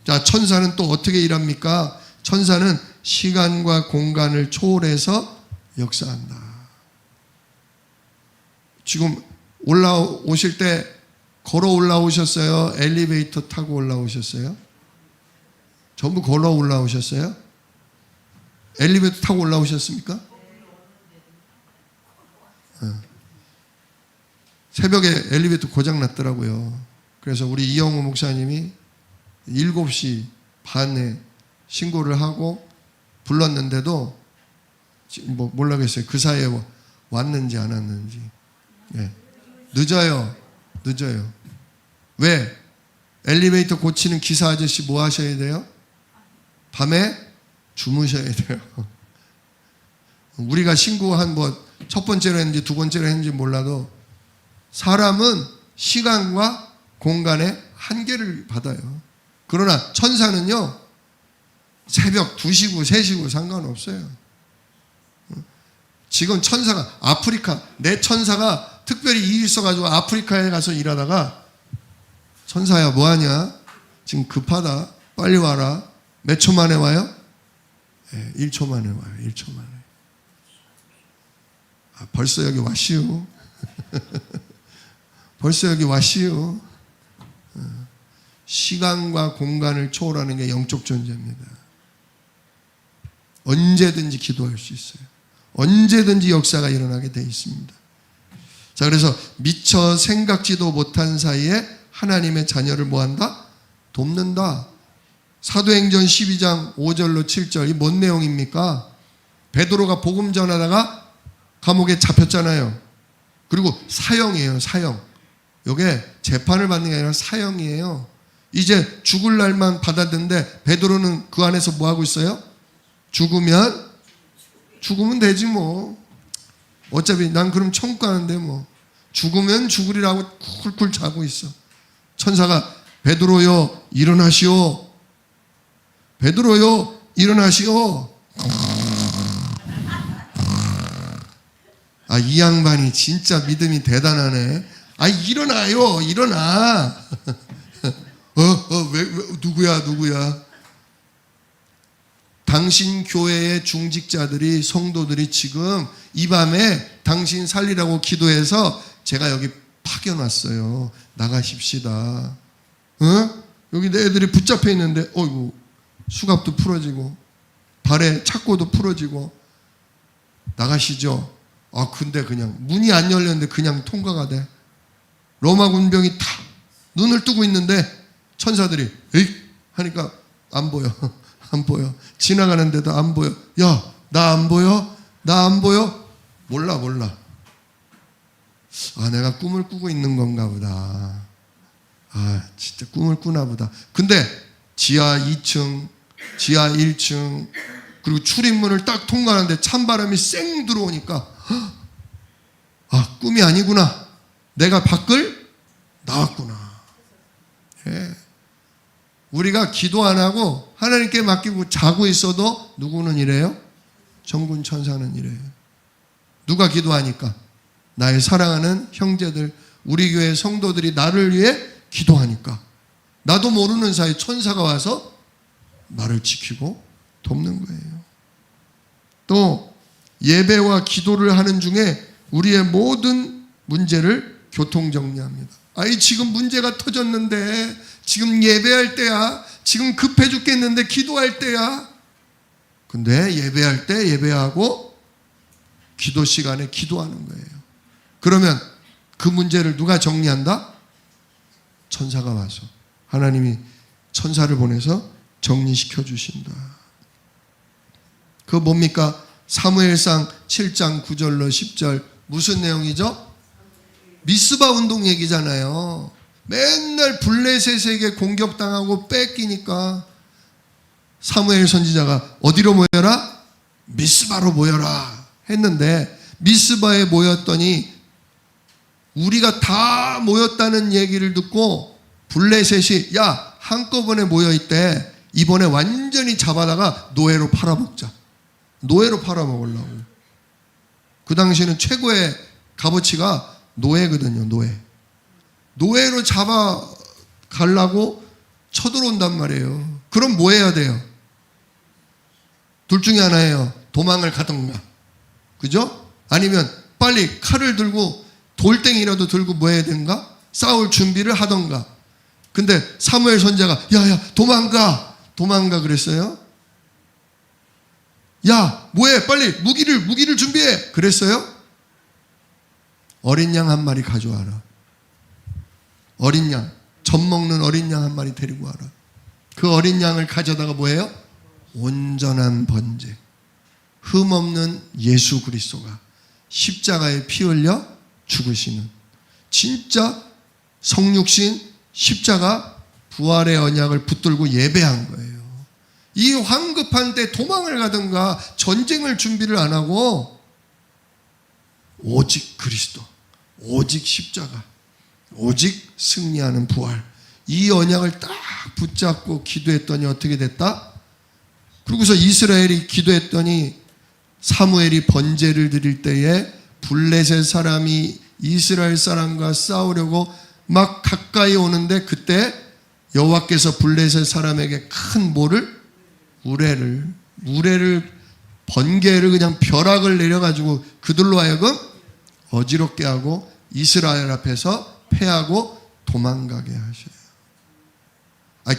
자, 천사는 또 어떻게 일합니까? 천사는 시간과 공간을 초월해서 역사한다. 지금 올라오실 때 걸어 올라오셨어요? 엘리베이터 타고 올라오셨어요? 전부 걸어 올라오셨어요? 엘리베이터 타고 올라오셨습니까? 새벽에 엘리베이터 고장 났더라고요. 그래서 우리 이영호 목사님이 7시 반에 신고를 하고 불렀는데도 뭐 몰라겠어요. 그 사이에 왔는지 안 왔는지. 늦어요. 왜? 엘리베이터 고치는 기사 아저씨 뭐 하셔야 돼요? 밤에 주무셔야 돼요. 우리가 신고한 첫 번째로 했는지 두 번째로 했는지 몰라도 사람은 시간과 공간의 한계를 받아요. 그러나 천사는요, 새벽 2시고 3시고 상관없어요. 지금 천사가 내 천사가 특별히 일 있어가지고 아프리카에 가서 일하다가, 천사야 뭐하냐? 지금 급하다. 빨리 와라. 몇 초 만에 와요? 1초 만에 와요. 1초 만에. 벌써 여기 왔시오. 벌써 여기 왔시오. 시간과 공간을 초월하는 게 영적 존재입니다. 언제든지 기도할 수 있어요. 언제든지 역사가 일어나게 되어 있습니다. 자, 그래서 미처 생각지도 못한 사이에 하나님의 자녀를 뭐한다? 돕는다. 사도행전 12장 5절로 7절, 이 뭔 내용입니까? 베드로가 복음 전하다가 감옥에 잡혔잖아요. 그리고 사형이에요. 사형. 이게 재판을 받는 게 아니라 사형이에요. 이제 죽을 날만 받았는데 베드로는 그 안에서 뭐 하고 있어요? 죽으면 되지 뭐. 어차피 난 그럼 천국 가는데 뭐. 죽으면 죽으리라고 쿨쿨 자고 있어. 천사가 베드로요 일어나시오. 베드로요 일어나시오. 이 양반이 진짜 믿음이 대단하네. 일어나요. 일어나. 왜 누구야? 당신 교회의 중직자들이, 성도들이 지금 이 밤에 당신 살리라고 기도해서 제가 여기 파견왔어요. 나가십시다. 여기 내 애들이 붙잡혀 있는데, 수갑도 풀어지고, 발에 착고도 풀어지고, 나가시죠. 근데 그냥 문이 안 열렸는데 그냥 통과가 돼. 로마 군병이 다 눈을 뜨고 있는데 천사들이 에이 하니까 안 보여. 안 보여. 지나가는데도 안 보여. 야, 나 안 보여? 나 안 보여? 몰라. 내가 꿈을 꾸고 있는 건가 보다. 진짜 꿈을 꾸나 보다. 근데 지하 2층, 지하 1층, 그리고 출입문을 딱 통과하는데 찬바람이 쌩 들어오니까 꿈이 아니구나. 내가 밖을 나왔구나. 우리가 기도 안 하고 하나님께 맡기고 자고 있어도 누구는 이래요? 정군 천사는 이래요. 누가 기도하니까? 나의 사랑하는 형제들, 우리 교회 성도들이 나를 위해 기도하니까 나도 모르는 사이 천사가 와서 나를 지키고 돕는 거예요. 또 예배와 기도를 하는 중에 우리의 모든 문제를 교통정리합니다. 아이 지금 문제가 터졌는데 지금 예배할 때야. 지금 급해 죽겠는데 기도할 때야. 근데 예배할 때 예배하고 기도 시간에 기도하는 거예요. 그러면 그 문제를 누가 정리한다? 천사가 와서 하나님이 천사를 보내서 정리시켜 주신다. 그거 뭡니까? 사무엘상 7장 9절로 10절 무슨 내용이죠? 미스바 운동 얘기잖아요. 맨날 블레셋에게 공격당하고 뺏기니까 사무엘 선지자가 어디로 모여라? 미스바로 모여라 했는데 미스바에 모였더니 우리가 다 모였다는 얘기를 듣고 블레셋이 야 한꺼번에 모여있대. 이번에 완전히 잡아다가 노예로 팔아먹자. 노예로 팔아먹으려고. 그 당시에는 최고의 값어치가 노예거든요. 노예로 잡아가려고 쳐들어온단 말이에요. 그럼 뭐 해야 돼요? 둘 중에 하나예요. 도망을 가던가. 그죠? 아니면 빨리 칼을 들고 돌덩이라도 들고 뭐 해야 되는가? 싸울 준비를 하던가. 근데 사무엘 선지자가 야야 도망가 그랬어요? 야 뭐해 빨리 무기를 준비해 그랬어요? 어린 양 한 마리 가져와라. 어린 양, 젖 먹는 어린 양 한 마리 데리고 와라. 그 어린 양을 가져다가 뭐예요? 온전한 번제, 흠없는 예수 그리스도가 십자가에 피 흘려 죽으시는 진짜 성육신 십자가 부활의 언약을 붙들고 예배한 거예요. 이 황급한 때 도망을 가든가 전쟁을 준비를 안 하고 오직 그리스도, 오직 십자가, 오직 승리하는 부활, 이 언약을 딱 붙잡고 기도했더니 어떻게 됐다? 그러고서 이스라엘이 기도했더니 사무엘이 번제를 드릴 때에 블레셋 사람이 이스라엘 사람과 싸우려고 막 가까이 오는데 그때 여호와께서 블레셋 사람에게 큰 우레를 번개를 그냥 벼락을 내려가지고 그들로 하여금 어지럽게 하고 이스라엘 앞에서 패하고 도망가게 하셔요.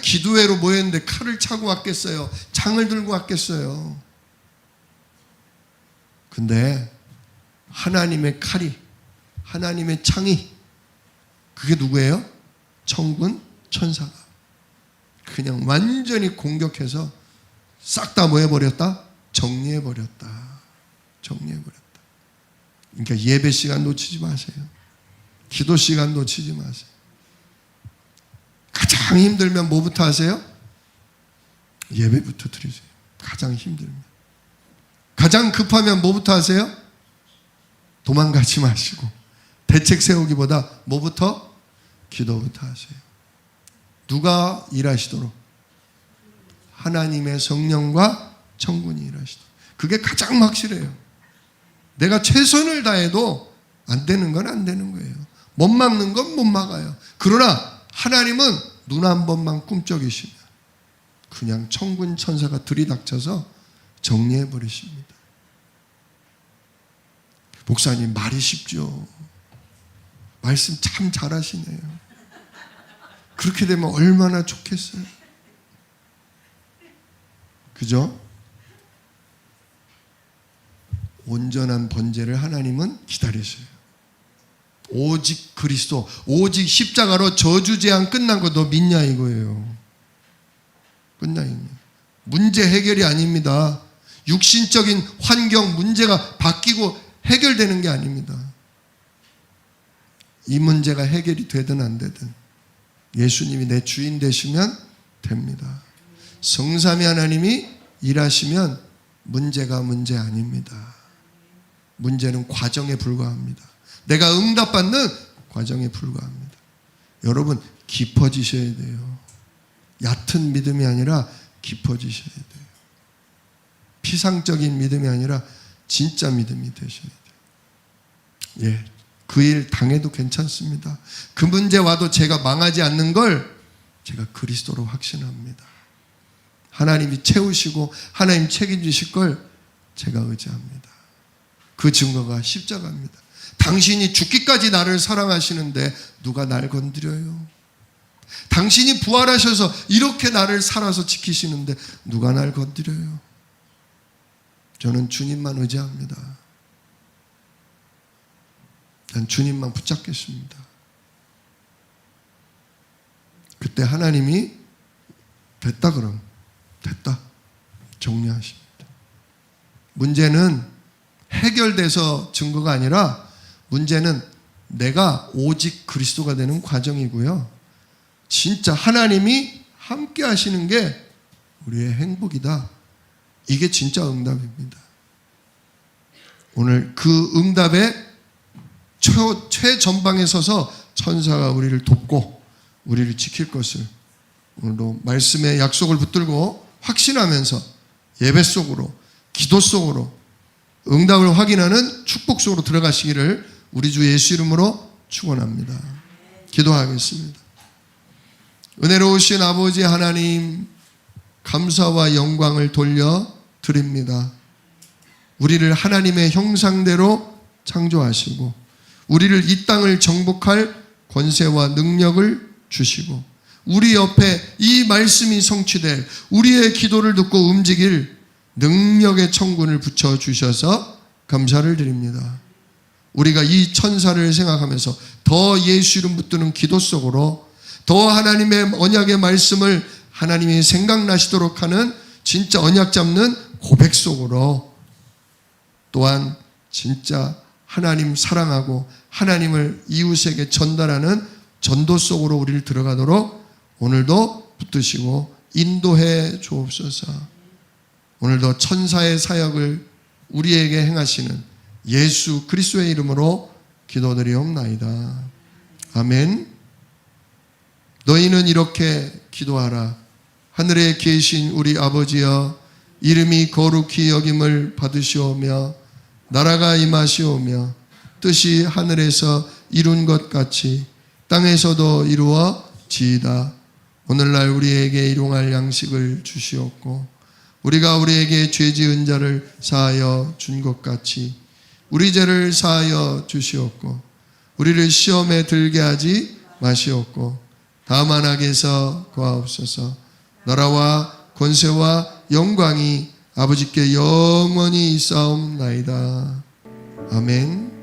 기도회로 모였는데 칼을 차고 왔겠어요? 창을 들고 왔겠어요? 근데 하나님의 칼이, 하나님의 창이, 그게 누구예요? 천군 천사가 그냥 완전히 공격해서 싹 다 뭐 해버렸다? 정리해버렸다. 그러니까 예배 시간 놓치지 마세요. 기도 시간 놓치지 마세요. 가장 힘들면 뭐부터 하세요? 예배부터 드리세요. 가장 힘들면. 가장 급하면 뭐부터 하세요? 도망가지 마시고 대책 세우기보다 뭐부터? 기도부터 하세요. 누가 일하시도록? 하나님의 성령과 천군이 일하시도록. 그게 가장 확실해요. 내가 최선을 다해도 안 되는 건 안 되는 거예요. 못 막는 건 못 막아요. 그러나 하나님은 눈 한 번만 꿈쩍이시면 그냥 천군 천사가 들이닥쳐서 정리해 버리십니다. 목사님 말이 쉽죠. 말씀 참 잘하시네요. 그렇게 되면 얼마나 좋겠어요. 그죠? 온전한 번제를 하나님은 기다리세요. 오직 그리스도, 오직 십자가로 저주제한 끝난 거 너 믿냐 이거예요. 끝나요. 문제 해결이 아닙니다. 육신적인 환경 문제가 바뀌고 해결되는 게 아닙니다. 이 문제가 해결이 되든 안 되든 예수님이 내 주인 되시면 됩니다. 성삼위 하나님이 일하시면 문제가 문제 아닙니다. 문제는 과정에 불과합니다. 내가 응답받는 과정에 불과합니다. 여러분 깊어지셔야 돼요. 얕은 믿음이 아니라 깊어지셔야 돼요. 피상적인 믿음이 아니라 진짜 믿음이 되셔야 돼요. 예, 그 일 당해도 괜찮습니다. 그 문제 와도 제가 망하지 않는 걸 제가 그리스도로 확신합니다. 하나님이 채우시고 하나님 책임지실 걸 제가 의지합니다. 그 증거가 십자가입니다. 당신이 죽기까지 나를 사랑하시는데 누가 날 건드려요? 당신이 부활하셔서 이렇게 나를 살아서 지키시는데 누가 날 건드려요? 저는 주님만 의지합니다. 난 주님만 붙잡겠습니다. 그때 하나님이 됐다 그럼 됐다 정리하십니다. 문제는 해결돼서 증거가 아니라 문제는 내가 오직 그리스도가 되는 과정이고요. 진짜 하나님이 함께 하시는 게 우리의 행복이다. 이게 진짜 응답입니다. 오늘 그 응답의 최전방에 서서 천사가 우리를 돕고 우리를 지킬 것을 오늘도 말씀의 약속을 붙들고 확신하면서 예배 속으로 기도 속으로 응답을 확인하는 축복 속으로 들어가시기를 우리 주 예수 이름으로 축원합니다. 기도하겠습니다. 은혜로우신 아버지 하나님, 감사와 영광을 돌려 드립니다. 우리를 하나님의 형상대로 창조하시고 우리를 이 땅을 정복할 권세와 능력을 주시고 우리 옆에 이 말씀이 성취될 우리의 기도를 듣고 움직일 능력의 천군을 붙여주셔서 감사를 드립니다. 우리가 이 천사를 생각하면서 더 예수 이름 붙드는 기도 속으로 더 하나님의 언약의 말씀을 하나님이 생각나시도록 하는 진짜 언약 잡는 고백 속으로 또한 진짜 하나님 사랑하고 하나님을 이웃에게 전달하는 전도 속으로 우리를 들어가도록 오늘도 붙드시고 인도해 주옵소서. 오늘도 천사의 사역을 우리에게 행하시는 예수 그리스도의 이름으로 기도드리옵나이다. 아멘. 너희는 이렇게 기도하라. 하늘에 계신 우리 아버지여, 이름이 거룩히 여김을 받으시오며 나라가 임하시오며 뜻이 하늘에서 이룬 것 같이 땅에서도 이루어지이다. 오늘날 우리에게 일용할 양식을 주시옵고 우리가 우리에게 죄 지은 자를 사하여 준 것 같이 우리 죄를 사하여 주시옵고 우리를 시험에 들게 하지 마시옵고 다만 악에서 구하옵소서. 나라와 권세와 영광이 아버지께 영원히 있사옵나이다. 아멘.